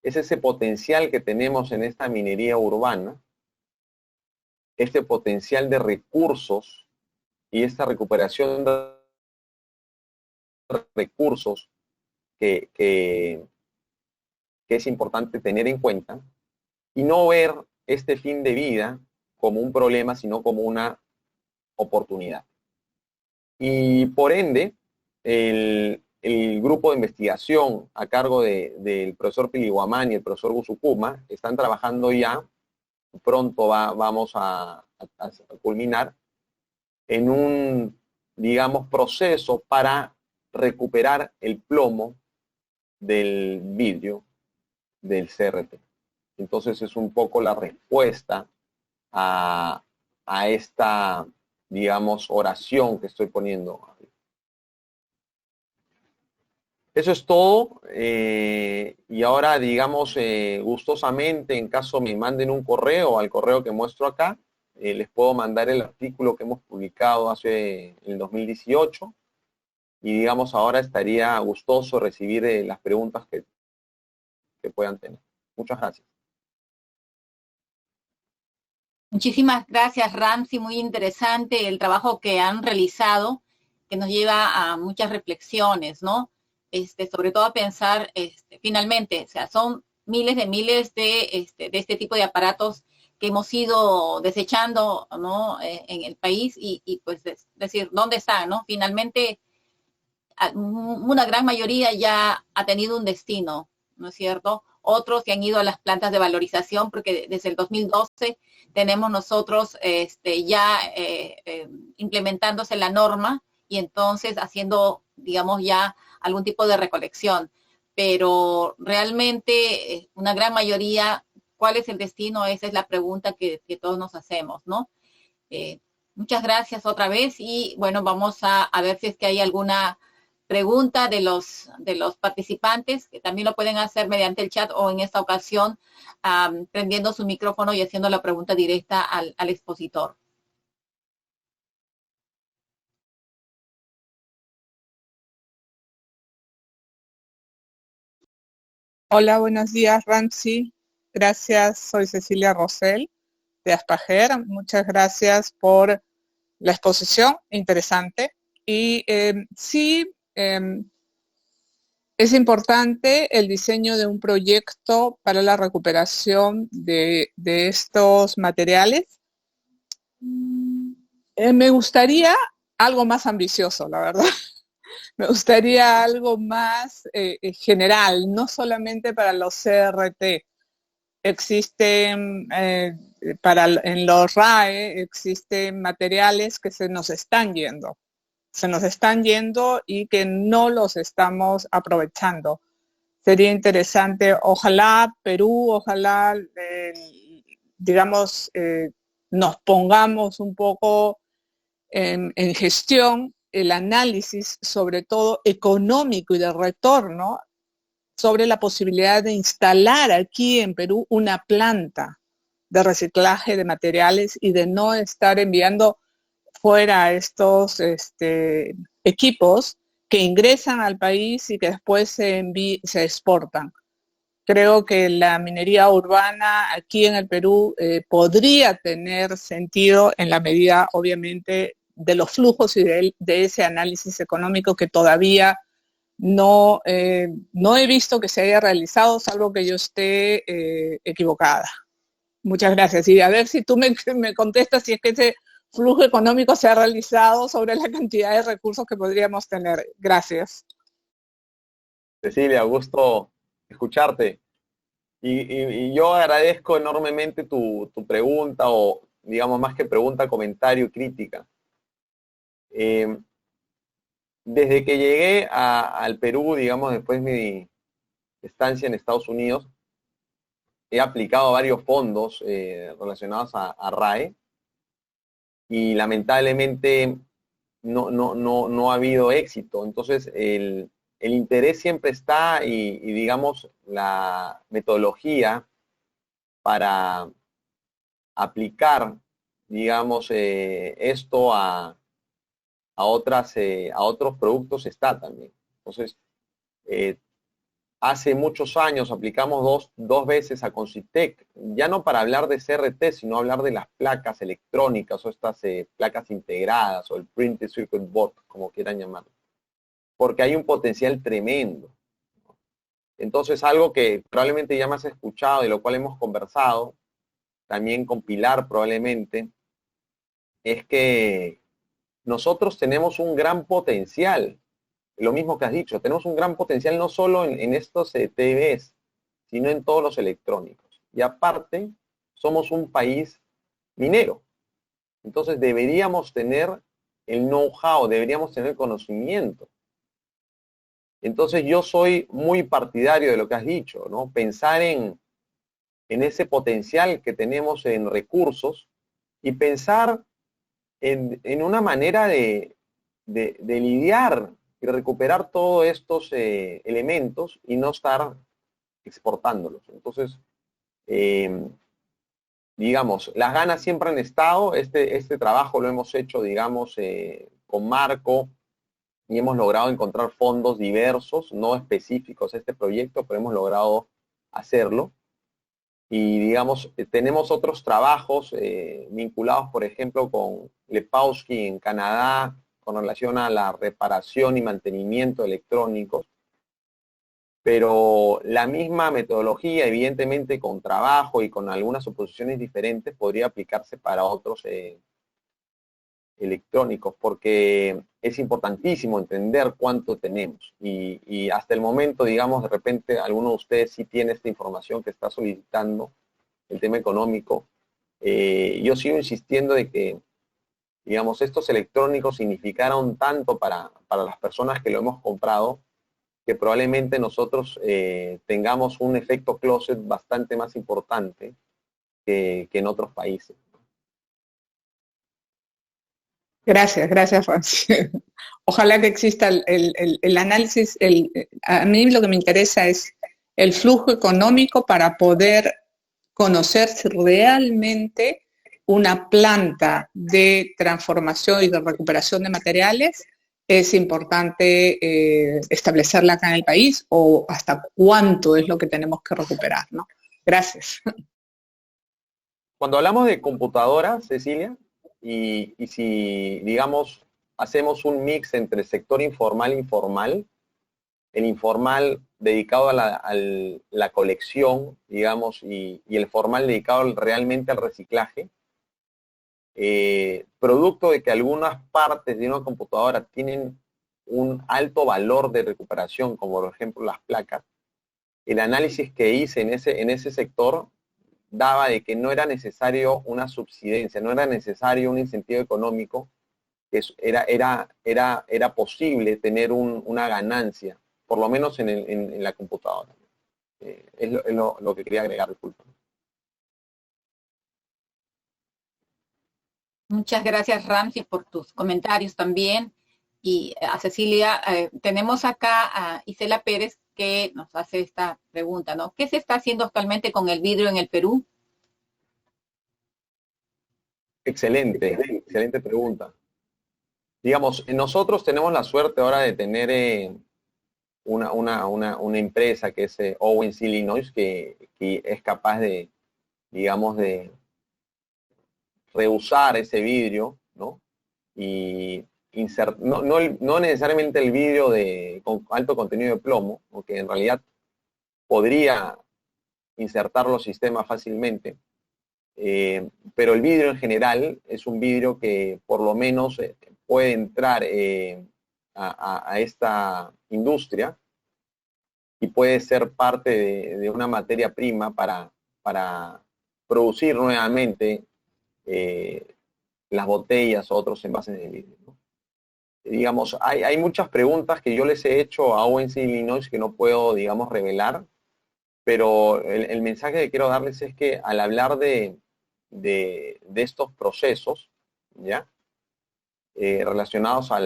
es ese potencial que tenemos en esta minería urbana, este potencial de recursos y esta recuperación de recursos que es importante tener en cuenta, y no ver este fin de vida como un problema, sino como una oportunidad. Y por ende, el grupo de investigación a cargo del profesor Piliguamán y el profesor Gusukuma están trabajando ya, pronto vamos a culminar, en un, digamos, proceso para recuperar el plomo del vidrio del CRT. Entonces es un poco la respuesta a esta, digamos, oración que estoy poniendo. Eso es todo. Y ahora, digamos, gustosamente, en caso me manden un correo al correo que muestro acá, les puedo mandar el artículo que hemos publicado hace el 2018. Y, digamos, ahora estaría gustoso recibir las preguntas que puedan tener. Muchas gracias. Muchísimas gracias, Ramsey. Muy interesante el trabajo que han realizado, que nos lleva a muchas reflexiones, ¿no? sobre todo a pensar, finalmente, o sea, son miles de este tipo de aparatos que hemos ido desechando, ¿no? En el país y pues decir, ¿dónde están, no? Finalmente, una gran mayoría ya ha tenido un destino, ¿no es cierto? Otros que han ido a las plantas de valorización, porque desde el 2012 tenemos nosotros ya implementándose la norma y entonces haciendo, digamos, ya algún tipo de recolección. Pero realmente una gran mayoría, ¿cuál es el destino? Esa es la pregunta que todos nos hacemos, ¿no? Muchas gracias otra vez y bueno, vamos a ver si es que hay alguna pregunta de los participantes, que también lo pueden hacer mediante el chat o en esta ocasión prendiendo su micrófono y haciendo la pregunta directa al expositor. Hola, buenos días, Ramsey. Gracias, soy Cecilia Rosell de Aspajer. Muchas gracias por la exposición, interesante. Y sí, es importante el diseño de un proyecto para la recuperación de estos materiales. Me gustaría algo más ambicioso, la verdad. Me gustaría algo más general, no solamente para los CRT. Existen, en los RAE, existen materiales que se nos están yendo. Se nos están yendo y que no los estamos aprovechando. Sería interesante, ojalá Perú, ojalá, digamos, nos pongamos un poco en gestión el análisis, sobre todo económico y de retorno, sobre la posibilidad de instalar aquí en Perú una planta de reciclaje de materiales y de no estar enviando fuera estos equipos que ingresan al país y que después se exportan. Creo que la minería urbana aquí en el Perú podría tener sentido en la medida, obviamente, de los flujos y de ese análisis económico que todavía no he visto que se haya realizado, salvo que yo esté equivocada. Muchas gracias. Y a ver si tú me contestas si es que ese flujo económico se ha realizado sobre la cantidad de recursos que podríamos tener. Gracias. Cecilia, gusto escucharte. Y yo agradezco enormemente tu pregunta, o digamos más que pregunta, comentario, crítica. Desde que llegué al Perú, digamos, después de mi estancia en Estados Unidos, he aplicado varios fondos relacionados a RAE y lamentablemente no ha habido éxito. Entonces, el interés siempre está y digamos, la metodología para aplicar, digamos, esto a otros productos está también. Entonces, hace muchos años aplicamos dos veces a Concitec, ya no para hablar de CRT, sino hablar de las placas electrónicas o estas placas integradas o el Printed Circuit Board, como quieran llamarlo, porque hay un potencial tremendo. Entonces, algo que probablemente ya me has escuchado, de lo cual hemos conversado, también con Pilar probablemente, es que nosotros tenemos un gran potencial, lo mismo que has dicho, tenemos un gran potencial no solo en estos TVs, sino en todos los electrónicos. Y aparte, somos un país minero. Entonces deberíamos tener el know-how, deberíamos tener conocimiento. Entonces yo soy muy partidario de lo que has dicho, ¿no? Pensar en ese potencial que tenemos en recursos y pensar en una manera de lidiar y recuperar todos estos elementos y no estar exportándolos. Entonces, digamos, las ganas siempre han estado. Este trabajo lo hemos hecho, digamos, con Marco y hemos logrado encontrar fondos diversos, no específicos a este proyecto, pero hemos logrado hacerlo. Y, digamos, tenemos otros trabajos vinculados, por ejemplo, con Lepowski en Canadá, con relación a la reparación y mantenimiento de electrónicos. pero la misma metodología, evidentemente con trabajo y con algunas suposiciones diferentes, podría aplicarse para otros electrónicos, porque es importantísimo entender cuánto tenemos. Y hasta el momento, digamos, de repente alguno de ustedes sí tiene esta información que está solicitando, el tema económico. Yo sigo insistiendo de que, digamos, estos electrónicos significaron tanto para las personas que lo hemos comprado, que probablemente nosotros tengamos un efecto closet bastante más importante que en otros países. Gracias, Francis. Ojalá que exista el análisis. A mí lo que me interesa es el flujo económico para poder conocer si realmente una planta de transformación y de recuperación de materiales es importante establecerla acá en el país, o hasta cuánto es lo que tenemos que recuperar, ¿no? Gracias. Cuando hablamos de computadoras, Cecilia, y si, digamos, hacemos un mix entre sector informal e informal, el informal dedicado a la colección, digamos, y el formal dedicado realmente al reciclaje, producto de que algunas partes de una computadora tienen un alto valor de recuperación, como por ejemplo las placas, el análisis que hice en ese sector daba de que no era necesario una subsidencia, no era necesario un incentivo económico, que era posible tener una ganancia, por lo menos en la computadora. Es lo que quería agregar, disculpa. Muchas gracias, Ramsey, por tus comentarios también. Y a Cecilia, tenemos acá a Isela Pérez, que nos hace esta pregunta, ¿no? ¿Qué se está haciendo actualmente con el vidrio en el Perú? Excelente pregunta. Digamos, nosotros tenemos la suerte ahora de tener una empresa que es Owens Illinois, que es capaz de, digamos, de reusar ese vidrio, ¿no? Y no necesariamente el vidrio con alto contenido de plomo, aunque en realidad podría insertar los sistemas fácilmente, pero el vidrio en general es un vidrio que por lo menos puede entrar a esta industria y puede ser parte de una materia prima para producir nuevamente las botellas o otros envases de vidrio, ¿no? Digamos, hay muchas preguntas que yo les he hecho a Owens Illinois que no puedo, digamos, revelar, pero el mensaje que quiero darles es que al hablar de estos procesos, ¿ya? Relacionados a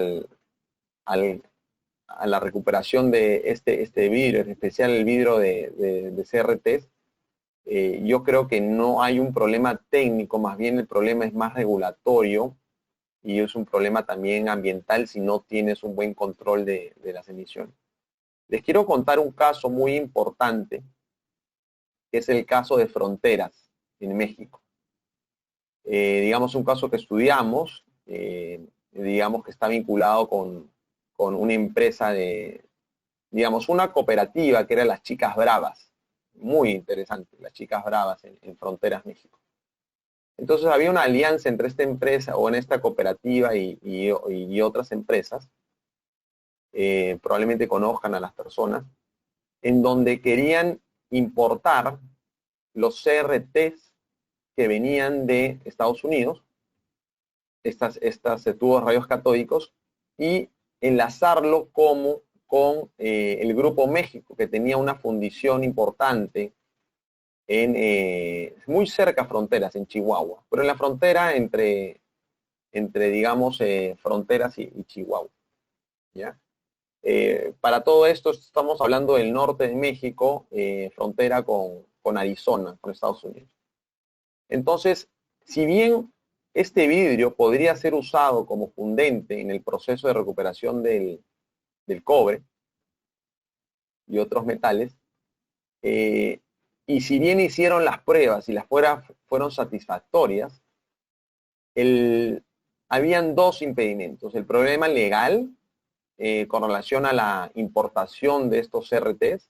la recuperación de este vidrio, en especial el vidrio de CRTs, yo creo que no hay un problema técnico, más bien el problema es más regulatorio y es un problema también ambiental si no tienes un buen control de las emisiones. Les quiero contar un caso muy importante, que es el caso de Fronteras en México. Digamos, un caso que estudiamos, digamos que está vinculado con una empresa digamos, una cooperativa que era las Chicas Bravas. Muy interesante, las Chicas Bravas en Fronteras, México. Entonces había una alianza entre esta empresa o en esta cooperativa y otras empresas, probablemente conozcan a las personas, en donde querían importar los CRTs que venían de Estados Unidos, estas tubos rayos catódicos, y enlazarlo con el Grupo México, que tenía una fundición importante muy cerca a Fronteras, en Chihuahua, pero en la frontera entre digamos, Fronteras y Chihuahua, ¿ya? Para todo esto estamos hablando del norte de México, frontera con Arizona, con Estados Unidos. Entonces, si bien este vidrio podría ser usado como fundente en el proceso de recuperación del cobre y otros metales, y si bien hicieron las pruebas y las pruebas fueron satisfactorias, habían dos impedimentos. El problema legal con relación a la importación de estos CRTs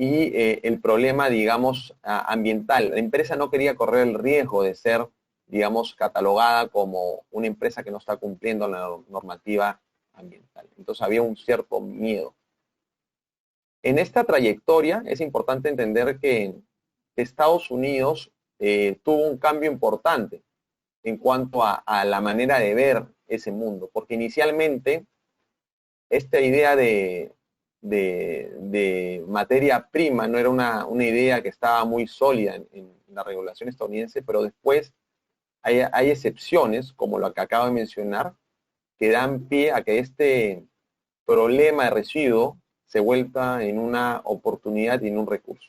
y el problema, digamos, ambiental. La empresa no quería correr el riesgo de ser, digamos, catalogada como una empresa que no está cumpliendo la normativa ambiental. Entonces había un cierto miedo. En esta trayectoria es importante entender que Estados Unidos tuvo un cambio importante en cuanto a la manera de ver ese mundo, porque inicialmente esta idea de materia prima no era una idea que estaba muy sólida en la regulación estadounidense, pero después hay excepciones, como lo que acabo de mencionar, que dan pie a que este problema de residuo se vuelva en una oportunidad y en un recurso.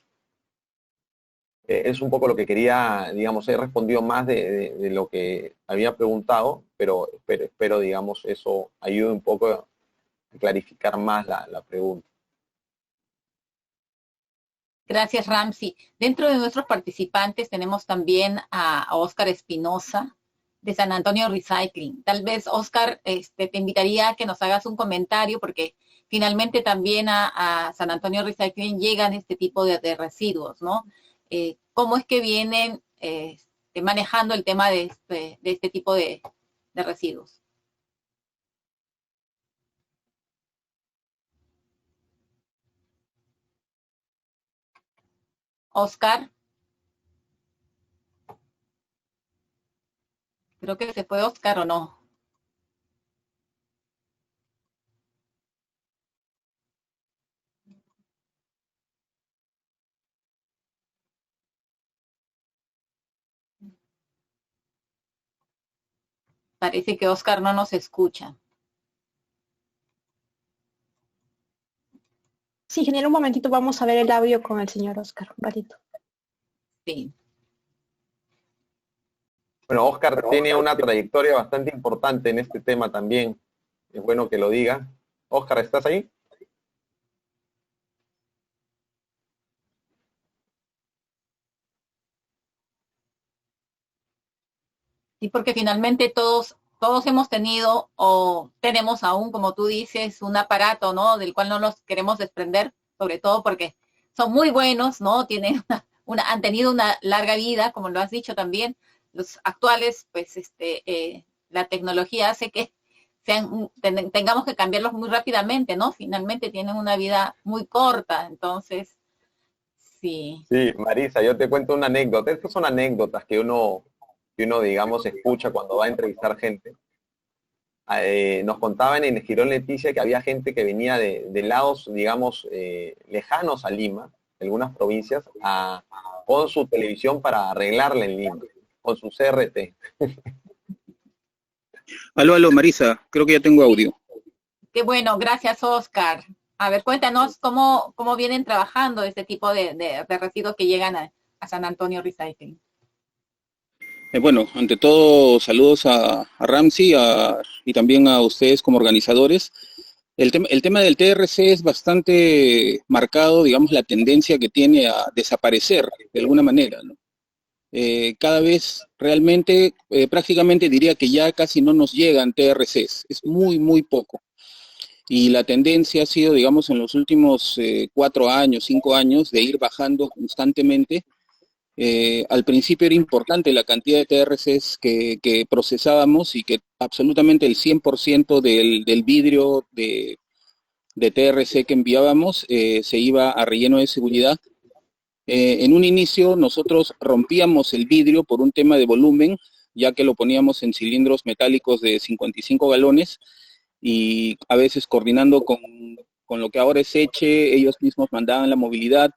Es un poco lo que quería, digamos, he respondido más de lo que había preguntado, pero espero, digamos, eso ayude un poco a clarificar más la pregunta. Gracias, Ramsey. Dentro de nuestros participantes tenemos también a Oscar Espinosa, de San Antonio Recycling. Tal vez, Oscar, te invitaría a que nos hagas un comentario, porque finalmente también a San Antonio Recycling llegan este tipo de residuos, ¿no? ¿Cómo es que vienen manejando el tema de este tipo de residuos? Oscar. Creo que se fue Oscar, ¿o no? Parece que Oscar no nos escucha. Sí, genera un momentito, vamos a ver el audio con el señor Oscar, un ratito. Sí. Bueno, Oscar tiene una trayectoria bastante importante en este tema también. Es bueno que lo diga. Oscar, ¿estás ahí? Sí, porque finalmente todos hemos tenido o tenemos aún, como tú dices, un aparato, ¿no? Del cual no nos queremos desprender, sobre todo porque son muy buenos, ¿no? Tienen han tenido una larga vida, como lo has dicho también. Los actuales, pues, la tecnología hace que tengamos que cambiarlos muy rápidamente, ¿no? Finalmente tienen una vida muy corta, entonces, sí. Sí, Marisa, yo te cuento una anécdota. Estas son anécdotas que uno, digamos, escucha cuando va a entrevistar gente. Nos contaban en el Girón Leticia que había gente que venía de lados, digamos, lejanos a Lima, algunas provincias, con su televisión para arreglarla en Lima, con su CRT. Aló, Marisa, creo que ya tengo audio. Qué bueno, gracias, Oscar. A ver, cuéntanos cómo vienen trabajando este tipo de residuos que llegan a San Antonio Recycling. Bueno, ante todo, saludos a Ramsey y también a ustedes como organizadores. El tema del TRC es bastante marcado, digamos, la tendencia que tiene a desaparecer de alguna manera, ¿no? Cada vez realmente, prácticamente diría que ya casi no nos llegan TRCs, es muy, muy poco. Y la tendencia ha sido, digamos, en los últimos 4 años, 5 años, de ir bajando constantemente. Al principio era importante la cantidad de TRCs que procesábamos y que absolutamente el 100% del vidrio de TRC que enviábamos se iba a relleno de seguridad. En un inicio nosotros rompíamos el vidrio por un tema de volumen, ya que lo poníamos en cilindros metálicos de 55 galones y a veces coordinando con lo que ahora es Eche, ellos mismos mandaban la movilidad.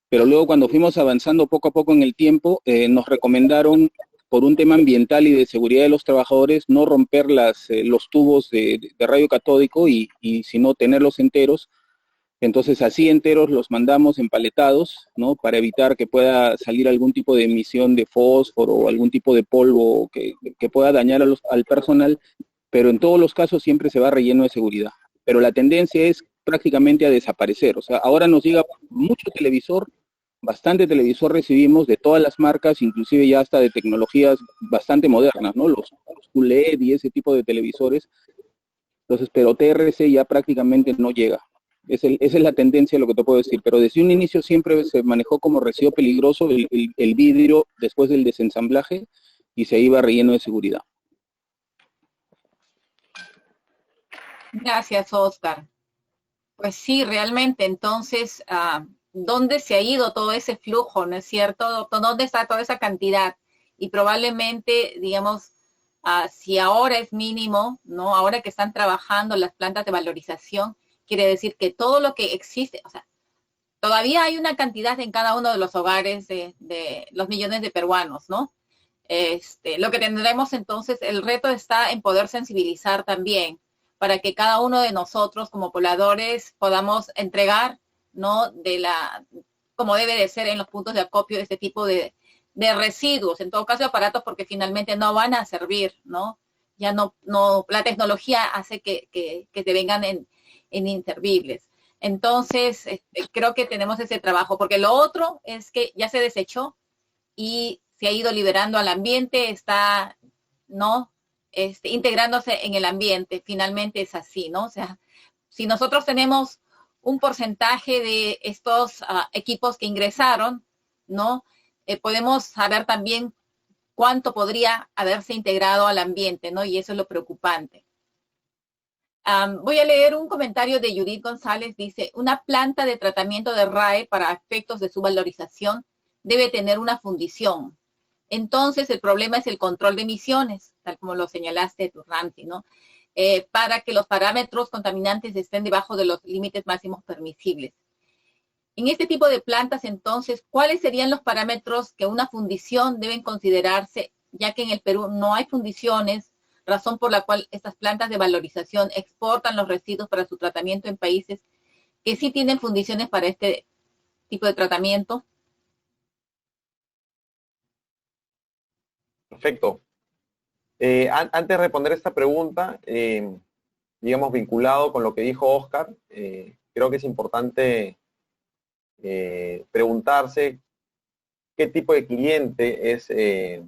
Pero luego cuando fuimos avanzando poco a poco en el tiempo, nos recomendaron, por un tema ambiental y de seguridad de los trabajadores, no romper los tubos de radio catódico y sino tenerlos enteros. Entonces así enteros los mandamos empaletados, ¿no? Para evitar que pueda salir algún tipo de emisión de fósforo o algún tipo de polvo que pueda dañar al personal, pero en todos los casos siempre se va a relleno de seguridad. Pero la tendencia es prácticamente a desaparecer. O sea, ahora nos llega mucho televisor, bastante televisor recibimos de todas las marcas, inclusive ya hasta de tecnologías bastante modernas, ¿no? Los QLED y ese tipo de televisores. Entonces, pero TRC ya prácticamente no llega. Esa es la tendencia, lo que te puedo decir. Pero desde un inicio siempre se manejó como residuo peligroso el vidrio después del desensamblaje y se iba a relleno de seguridad. Gracias, Oscar. Pues sí, realmente, entonces, ¿dónde se ha ido todo ese flujo, no es cierto? ¿Dónde está toda esa cantidad? Y probablemente, digamos, si ahora es mínimo, ¿no? Ahora que están trabajando las plantas de valorización, quiere decir que todo lo que existe, o sea, todavía hay una cantidad en cada uno de los hogares de los millones de peruanos, ¿no? Lo que tendremos entonces, el reto está en poder sensibilizar también para que cada uno de nosotros como pobladores podamos entregar, ¿no? Como debe de ser en los puntos de acopio, este tipo de residuos, en todo caso aparatos, porque finalmente no van a servir, ¿no? Ya no, la tecnología hace que te vengan en inservibles. Entonces, creo que tenemos ese trabajo, porque lo otro es que ya se desechó y se ha ido liberando al ambiente, está, ¿no? Integrándose en el ambiente, finalmente es así, ¿no? O sea, si nosotros tenemos un porcentaje de estos equipos que ingresaron, ¿no? Podemos saber también cuánto podría haberse integrado al ambiente, ¿no? Y eso es lo preocupante. Voy a leer un comentario de Judith González, dice, una planta de tratamiento de RAE para efectos de su valorización debe tener una fundición. Entonces, el problema es el control de emisiones, tal como lo señalaste tú, Ramsey, ¿no? Para que los parámetros contaminantes estén debajo de los límites máximos permisibles. En este tipo de plantas, entonces, ¿cuáles serían los parámetros que una fundición deben considerarse, ya que en el Perú no hay fundiciones, razón por la cual estas plantas de valorización exportan los residuos para su tratamiento en países que sí tienen fundiciones para este tipo de tratamiento? Perfecto. Antes de responder esta pregunta, digamos, vinculado con lo que dijo Oscar, creo que es importante preguntarse qué tipo de cliente es el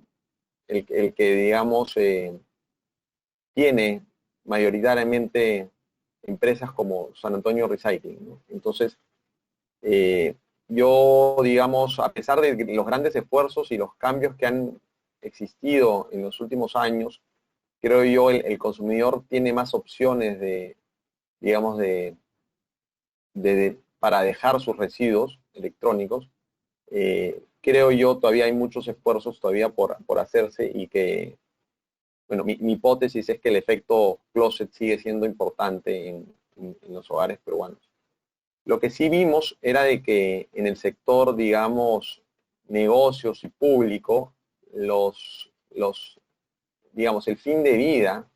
que, digamos, tiene mayoritariamente empresas como San Antonio Recycling, ¿no? Entonces, yo, digamos, a pesar de los grandes esfuerzos y los cambios que han existido en los últimos años, creo yo el consumidor tiene más opciones de, digamos, para dejar sus residuos electrónicos. Creo yo todavía hay muchos esfuerzos todavía por hacerse y que, bueno, mi hipótesis es que el efecto closet sigue siendo importante en los hogares peruanos. Lo que sí vimos era de que en el sector, digamos, negocios y público, digamos, el fin de vida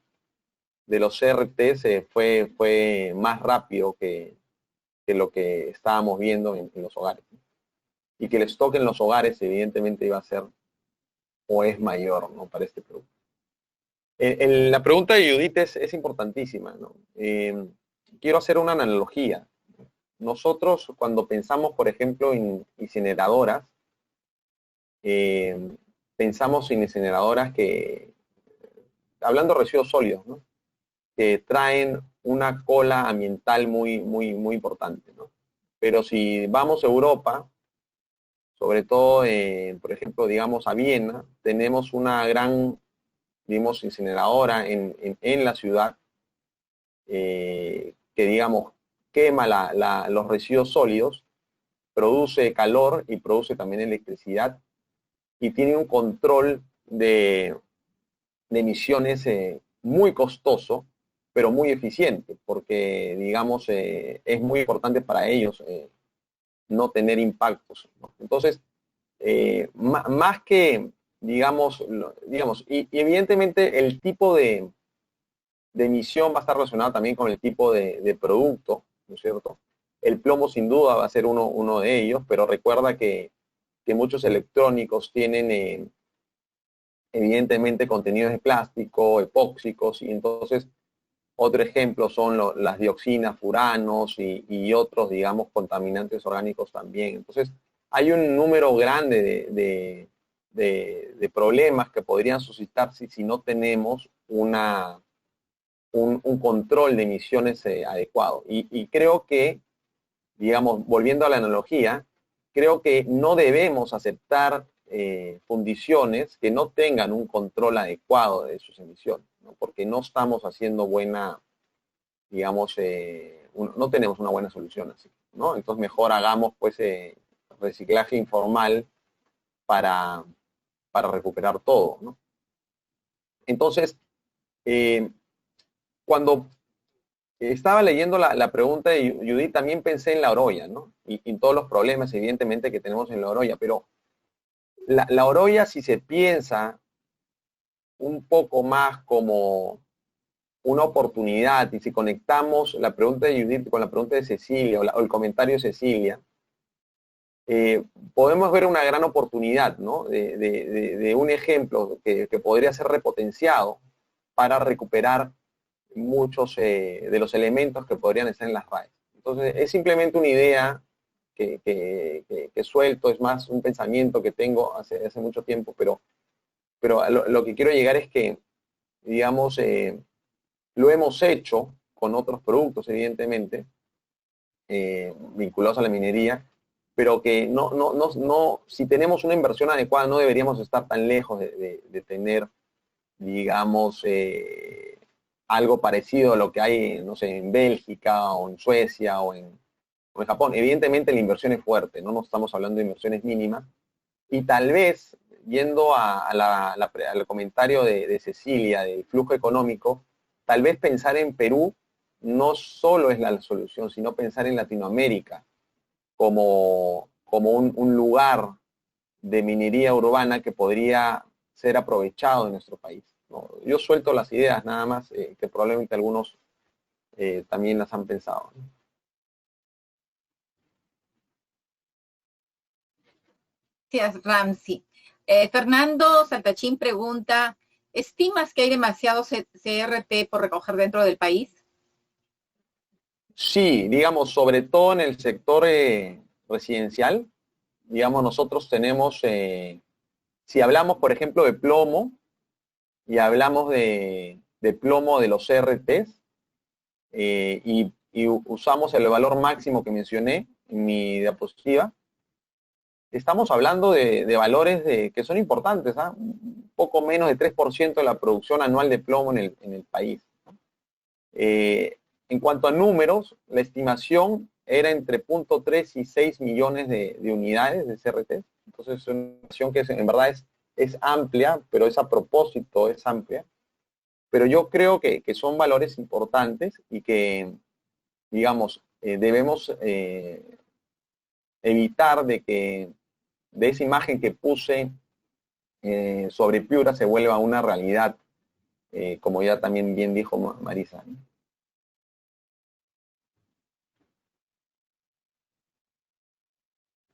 de los CRTs fue más rápido que lo que estábamos viendo en los hogares. Y que el stock en los hogares evidentemente iba a ser o es mayor, ¿no? Para este producto. La pregunta de Judith es importantísima, ¿no? Quiero hacer una analogía. Nosotros cuando pensamos, por ejemplo, en incineradoras, pensamos en incineradoras que, hablando de residuos sólidos, ¿no? Que traen una cola ambiental muy, muy, muy importante, ¿no? Pero si vamos a Europa, sobre todo, por ejemplo, digamos a Viena, tenemos una gran, digamos, incineradora en la ciudad que, digamos, quema los residuos sólidos, produce calor y produce también electricidad y tiene un control de emisiones muy costoso, pero muy eficiente, porque, digamos, es muy importante para ellos no tener impactos, ¿no? Entonces, más que, digamos, y evidentemente el tipo de emisión va a estar relacionado también con el tipo de producto, ¿no es cierto? El plomo sin duda va a ser uno de ellos, pero recuerda que muchos electrónicos tienen evidentemente contenidos de plástico, epóxicos, y entonces otro ejemplo son las dioxinas, furanos y otros, digamos, contaminantes orgánicos también. Entonces, hay un número grande de problemas que podrían suscitarse si no tenemos un control de emisiones adecuado. Y creo que digamos, volviendo a la analogía, creo que no debemos aceptar fundiciones que no tengan un control adecuado de sus emisiones, ¿no? Porque no estamos haciendo buena, digamos, no tenemos una buena solución así, ¿no? Entonces mejor hagamos pues reciclaje informal para recuperar todo, ¿no? Entonces, cuando estaba leyendo la pregunta de Judith, también pensé en la Oroya, ¿no? Y en todos los problemas, evidentemente, que tenemos en la Oroya, pero la Oroya, si se piensa un poco más como una oportunidad, y si conectamos la pregunta de Judith con la pregunta de Cecilia, o el comentario de Cecilia, podemos ver una gran oportunidad, ¿no? De un ejemplo que podría ser repotenciado para recuperar muchos de los elementos que podrían estar en las RAEs. Entonces, es simplemente una idea que suelto, es más un pensamiento que tengo hace mucho tiempo, pero lo que quiero llegar es que, digamos, lo hemos hecho con otros productos, evidentemente, vinculados a la minería, pero que si tenemos una inversión adecuada, no deberíamos estar tan lejos de tener, digamos, algo parecido a lo que hay, no sé, en Bélgica o en Suecia o en Japón. Evidentemente la inversión es fuerte, no estamos hablando de inversiones mínimas, y tal vez, yendo al comentario de Cecilia, del flujo económico, tal vez pensar en Perú no solo es la solución, sino pensar en Latinoamérica como un lugar de minería urbana que podría ser aprovechado en nuestro país, ¿no? Yo suelto las ideas nada más, que probablemente algunos también las han pensado, ¿no? Gracias, Ramsey. Fernando Saltachín pregunta, ¿estimas que hay demasiado CRT por recoger dentro del país? Sí, digamos, sobre todo en el sector residencial, digamos, nosotros tenemos, si hablamos, por ejemplo, de plomo, y hablamos de plomo de los CRTs, y usamos el valor máximo que mencioné en mi diapositiva, estamos hablando de valores que son importantes, ¿eh? Un poco menos de 3% de la producción anual de plomo en el país, ¿no? En cuanto a números, la estimación era entre 0.3 y 6 millones de unidades de CRT. Entonces es una estimación que en verdad es amplia, pero es a propósito, es amplia. Pero yo creo que son valores importantes y que, digamos, debemos evitar de esa imagen que puse sobre Piura se vuelva una realidad, como ya también bien dijo Marisa, ¿no?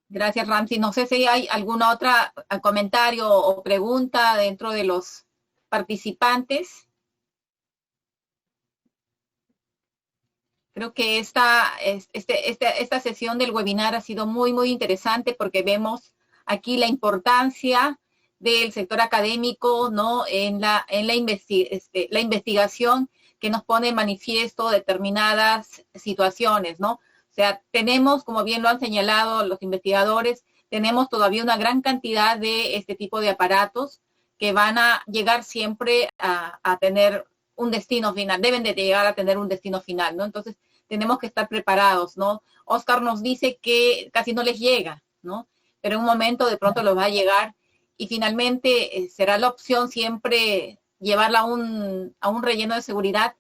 Gracias, Ramsey. No sé si hay alguna otra comentario o pregunta dentro de los participantes. Creo que esta sesión del webinar ha sido muy, muy interesante porque vemos aquí la importancia del sector académico, ¿no? en la investigación que nos pone en manifiesto determinadas situaciones, ¿no? O sea, tenemos, como bien lo han señalado los investigadores, tenemos todavía una gran cantidad de este tipo de aparatos que van a llegar siempre a tener un destino final, deben de llegar a tener un destino final, ¿no? Entonces, tenemos que estar preparados, ¿no? Oscar nos dice que casi no les llega, ¿no? Pero en un momento de pronto los va a llegar y finalmente será la opción siempre llevarla a un relleno de seguridad.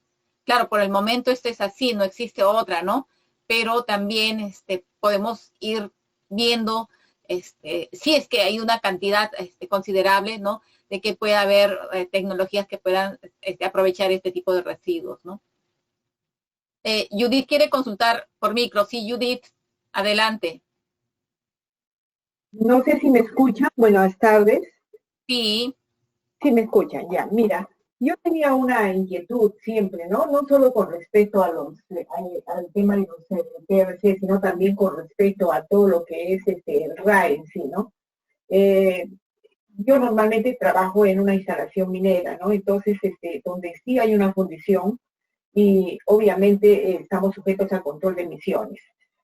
Claro, por el momento esto es así, no existe otra, ¿no? Pero también podemos ir viendo si es que hay una cantidad considerable, ¿no? De que pueda haber tecnologías que puedan aprovechar este tipo de residuos, ¿no? Judith quiere consultar por micro. Sí, Judith, adelante. No sé si me escuchan. Buenas tardes. Sí. Sí me escuchan, ya. Mira, yo tenía una inquietud siempre, ¿no? No solo con respecto al tema de los TRC, sino también con respecto a todo lo que es el RAE en sí, ¿no? Yo normalmente trabajo en una instalación minera, ¿no? Entonces, donde sí hay una fundición y obviamente estamos sujetos al control de emisiones.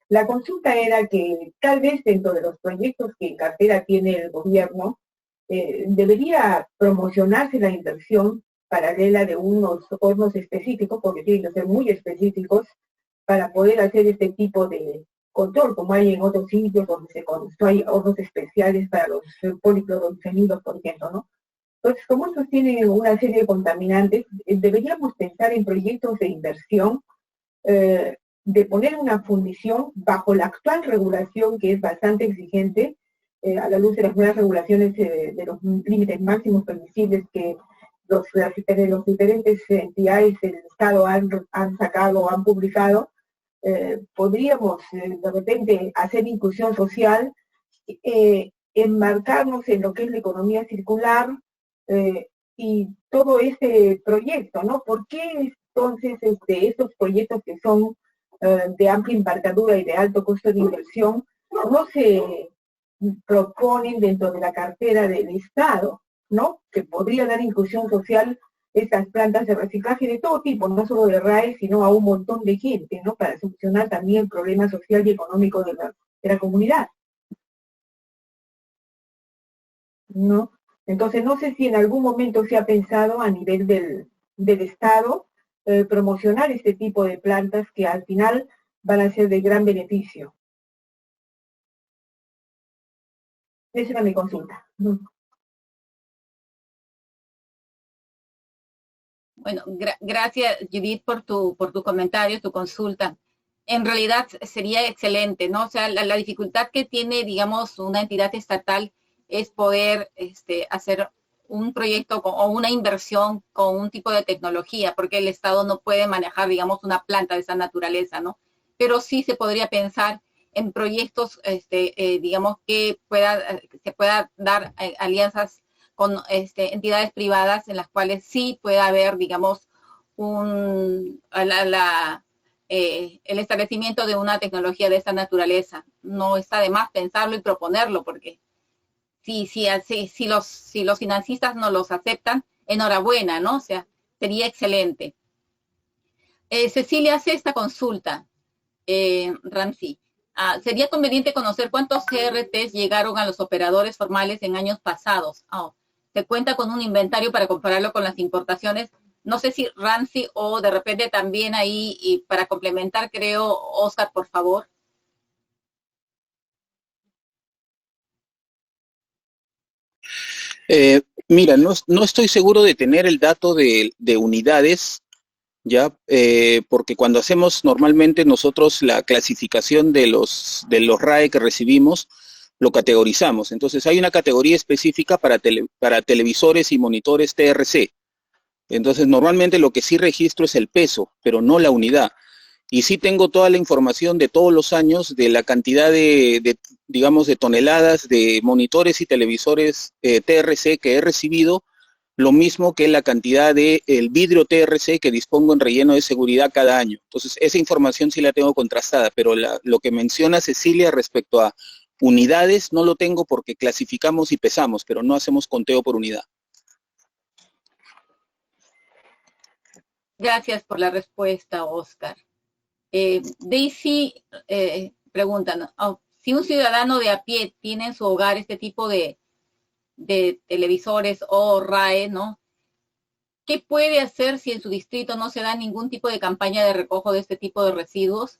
La consulta era que tal vez dentro de los proyectos que en cartera tiene el gobierno, debería promocionarse la inversión paralela de unos hornos específicos, porque tienen que ser muy específicos, para poder hacer este tipo de control, como hay en otros sitios donde hay hornos especiales para los policlorofenidos, por ejemplo, ¿no? Entonces, como estos tienen una serie de contaminantes, deberíamos pensar en proyectos de inversión, de poner una fundición bajo la actual regulación, que es bastante exigente, a la luz de las nuevas regulaciones de los límites máximos permisibles que los diferentes entidades del Estado han sacado o han publicado. Podríamos de repente hacer inclusión social, enmarcarnos en lo que es la economía circular y todo este proyecto, ¿no? ¿Por qué entonces estos proyectos que son de amplia envergadura y de alto costo de inversión no se proponen dentro de la cartera del Estado, ¿no? Que podría dar inclusión social estas plantas de reciclaje de todo tipo, no solo de RAE, sino a un montón de gente, ¿no? Para solucionar también el problema social y económico de la comunidad, ¿no? Entonces, no sé si en algún momento se ha pensado a nivel del Estado promocionar este tipo de plantas que al final van a ser de gran beneficio. Esa era mi consulta. Bueno, gracias Judith por tu comentario, tu consulta. En realidad sería excelente, ¿no? O sea, la dificultad que tiene, digamos, una entidad estatal es poder hacer un proyecto o una inversión con un tipo de tecnología, porque el Estado no puede manejar, digamos, una planta de esa naturaleza, ¿no? Pero sí se podría pensar en proyectos, digamos, que se pueda dar alianzas con entidades privadas en las cuales sí pueda haber, digamos, el establecimiento de una tecnología de esta naturaleza. No está de más pensarlo y proponerlo, porque si los financistas no los aceptan, enhorabuena, ¿no? O sea, sería excelente. Cecilia hace esta consulta, Ramsey. Sería conveniente conocer cuántos CRTs llegaron a los operadores formales en años pasados. Se cuenta con un inventario para compararlo con las importaciones. No sé si Ramsey o de repente también ahí, y para complementar, creo, Oscar, por favor. Mira, no estoy seguro de tener el dato de unidades, ya, porque cuando hacemos normalmente nosotros la clasificación de los RAE que recibimos, lo categorizamos. Entonces hay una categoría específica para televisores y monitores TRC. Entonces normalmente lo que sí registro es el peso, pero no la unidad. Y sí tengo toda la información de todos los años de la cantidad digamos, de toneladas de monitores y televisores TRC que he recibido, lo mismo que la cantidad de el vidrio TRC que dispongo en relleno de seguridad cada año. Entonces esa información sí la tengo contrastada, pero lo que menciona Cecilia respecto a unidades no lo tengo porque clasificamos y pesamos, pero no hacemos conteo por unidad. Gracias por la respuesta, Oscar. Daisy pregunta, si un ciudadano de a pie tiene en su hogar este tipo de televisores o RAE, ¿no? ¿Qué puede hacer si en su distrito no se da ningún tipo de campaña de recojo de este tipo de residuos?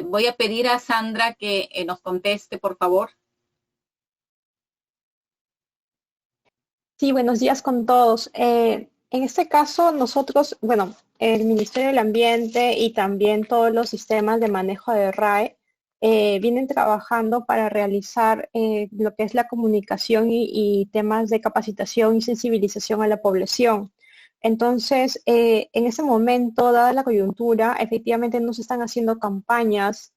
Voy a pedir a Sandra que nos conteste, por favor. Sí, buenos días con todos. En este caso, nosotros, bueno, el Ministerio del Ambiente y también todos los sistemas de manejo de RAE vienen trabajando para realizar lo que es la comunicación y temas de capacitación y sensibilización a la población. Entonces, en ese momento, dada la coyuntura, efectivamente no se están haciendo campañas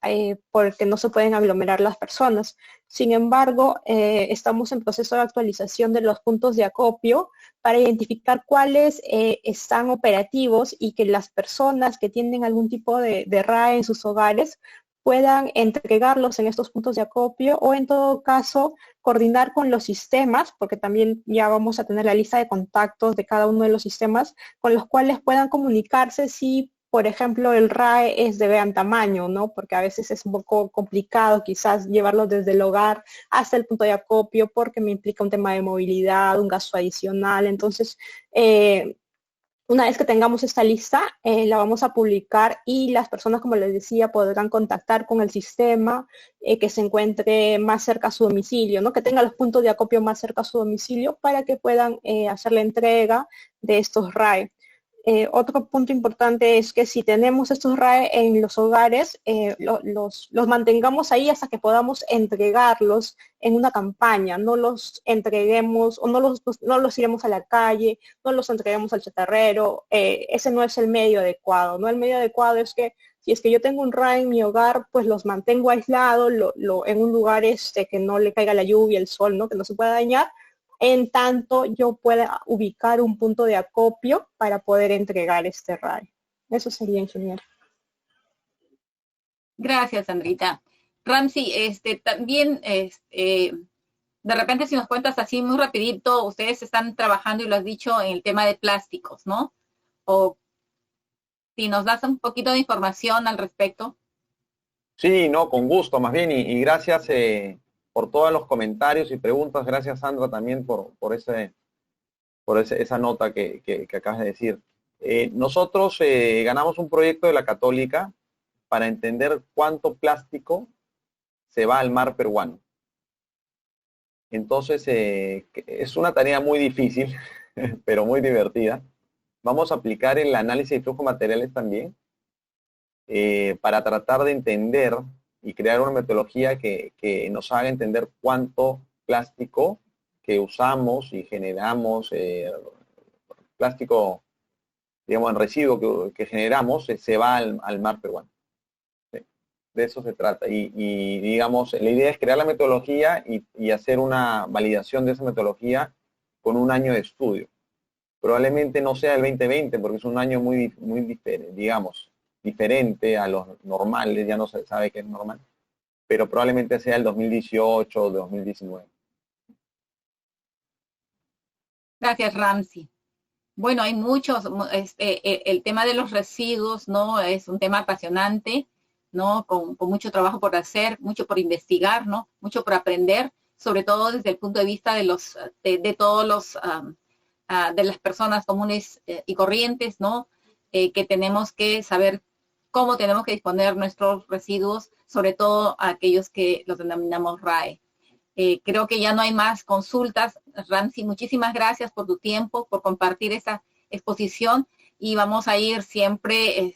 porque no se pueden aglomerar las personas. Sin embargo, estamos en proceso de actualización de los puntos de acopio para identificar cuáles están operativos y que las personas que tienen algún tipo de RAE en sus hogares puedan entregarlos en estos puntos de acopio o en todo caso coordinar con los sistemas, porque también ya vamos a tener la lista de contactos de cada uno de los sistemas con los cuales puedan comunicarse si por ejemplo, el RAE es de gran tamaño, ¿no? Porque a veces es un poco complicado quizás llevarlo desde el hogar hasta el punto de acopio porque me implica un tema de movilidad, un gasto adicional. Entonces, una vez que tengamos esta lista, la vamos a publicar y las personas, como les decía, podrán contactar con el sistema que se encuentre más cerca a su domicilio, ¿no? Que tenga los puntos de acopio más cerca a su domicilio para que puedan hacer la entrega de estos RAE. Otro punto importante es que si tenemos estos RAE en los hogares, los mantengamos ahí hasta que podamos entregarlos en una campaña, no los entreguemos o no los iremos a la calle, no los entreguemos al chatarrero, ese no es el medio adecuado, ¿no? El medio adecuado es que si es que yo tengo un RAE en mi hogar, pues los mantengo aislados, en un lugar que no le caiga la lluvia, el sol, ¿no? Que no se pueda dañar, en tanto yo pueda ubicar un punto de acopio para poder entregar este RAE. Eso sería, ingeniero. Gracias, Sandrita. Ramsey, también, de repente si nos cuentas así muy rapidito, ustedes están trabajando, y lo has dicho, en el tema de plásticos, ¿no? O si nos das un poquito de información al respecto. Sí, no, con gusto, más bien, y gracias por todos los comentarios y preguntas. Gracias, Sandra, también por esa nota que acabas de decir. Nosotros ganamos un proyecto de la Católica para entender cuánto plástico se va al mar peruano. Entonces, es una tarea muy difícil, pero muy divertida. Vamos a aplicar el análisis de flujo de materiales también para tratar de entender y crear una metodología que nos haga entender cuánto plástico que usamos y generamos, plástico, digamos, en residuo que generamos, se va al mar peruano. De eso se trata. Y digamos, la idea es crear la metodología y hacer una validación de esa metodología con un año de estudio. Probablemente no sea el 2020 porque es un año muy diferente, digamos, diferente a los normales, ya no se sabe qué es normal, pero probablemente sea el 2018 o 2019. Gracias, Ramsey. Bueno, hay muchos, el tema de los residuos, ¿no? Es un tema apasionante, ¿no? Con mucho trabajo por hacer, mucho por investigar, ¿no? Mucho por aprender, sobre todo desde el punto de vista de todos los, de las personas comunes y corrientes, ¿no? Que tenemos que saber cómo tenemos que disponer nuestros residuos, sobre todo aquellos que los denominamos RAE. Creo que ya no hay más consultas. Ramsey, muchísimas gracias por tu tiempo, por compartir esta exposición, y vamos a ir siempre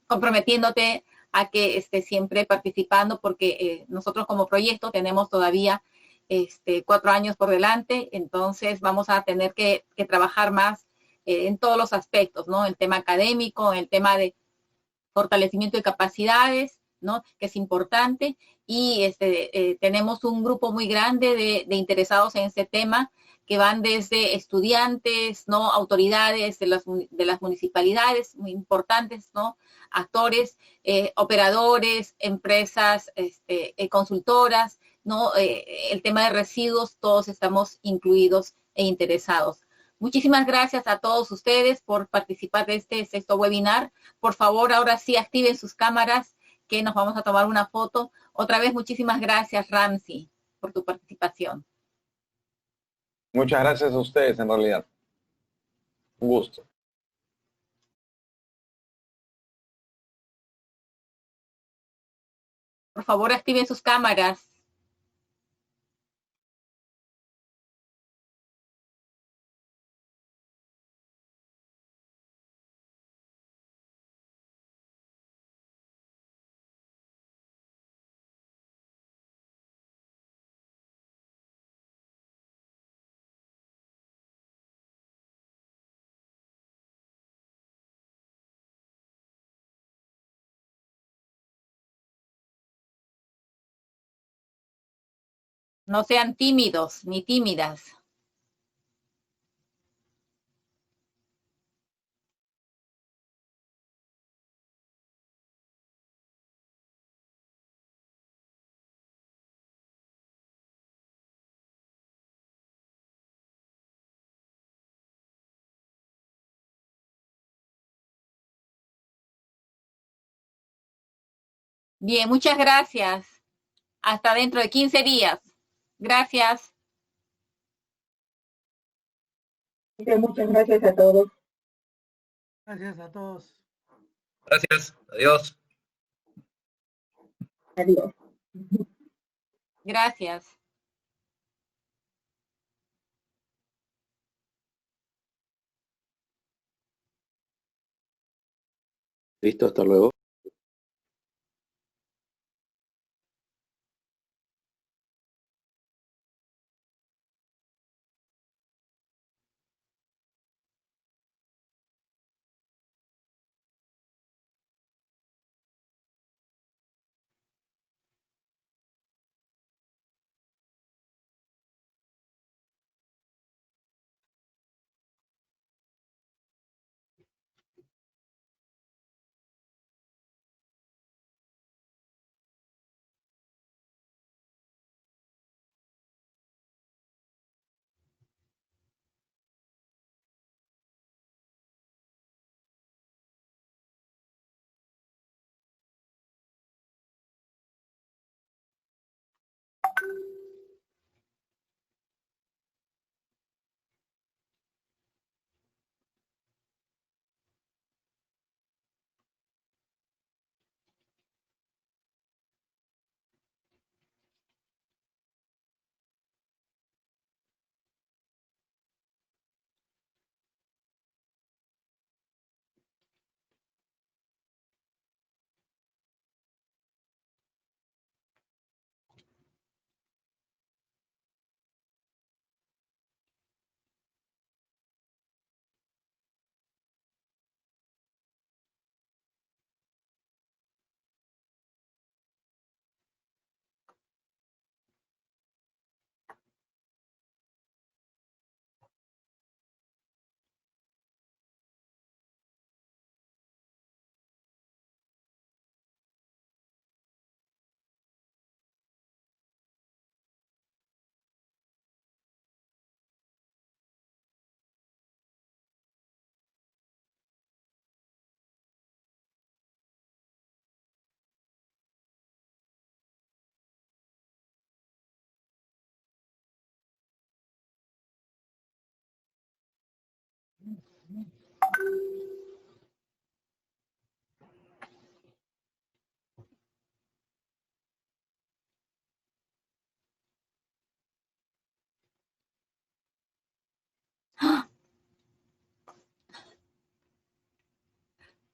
comprometiéndote a que estés siempre participando, porque nosotros como proyecto tenemos todavía 4 años por delante, entonces vamos a tener que trabajar más en todos los aspectos, ¿no? El tema académico, el tema de fortalecimiento de capacidades, ¿no? Que es importante, y tenemos un grupo muy grande de interesados en este tema, que van desde estudiantes, ¿no? Autoridades de las municipalidades, muy importantes, ¿no? Actores, operadores, empresas, consultoras, ¿no? El tema de residuos, todos estamos incluidos e interesados. Muchísimas gracias a todos ustedes por participar de este 6º webinar. Por favor, ahora sí activen sus cámaras, que nos vamos a tomar una foto. Otra vez, muchísimas gracias, Ramsey, por tu participación. Muchas gracias a ustedes, en realidad. Un gusto. Por favor, activen sus cámaras. No sean tímidos ni tímidas. Bien, muchas gracias. Hasta dentro de 15 días. Gracias. Muchas gracias a todos. Gracias a todos. Gracias. Adiós. Adiós. Gracias. Listo, hasta luego.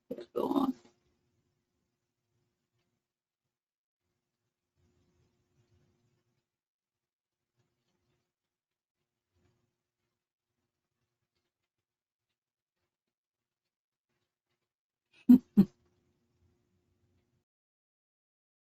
Perdón.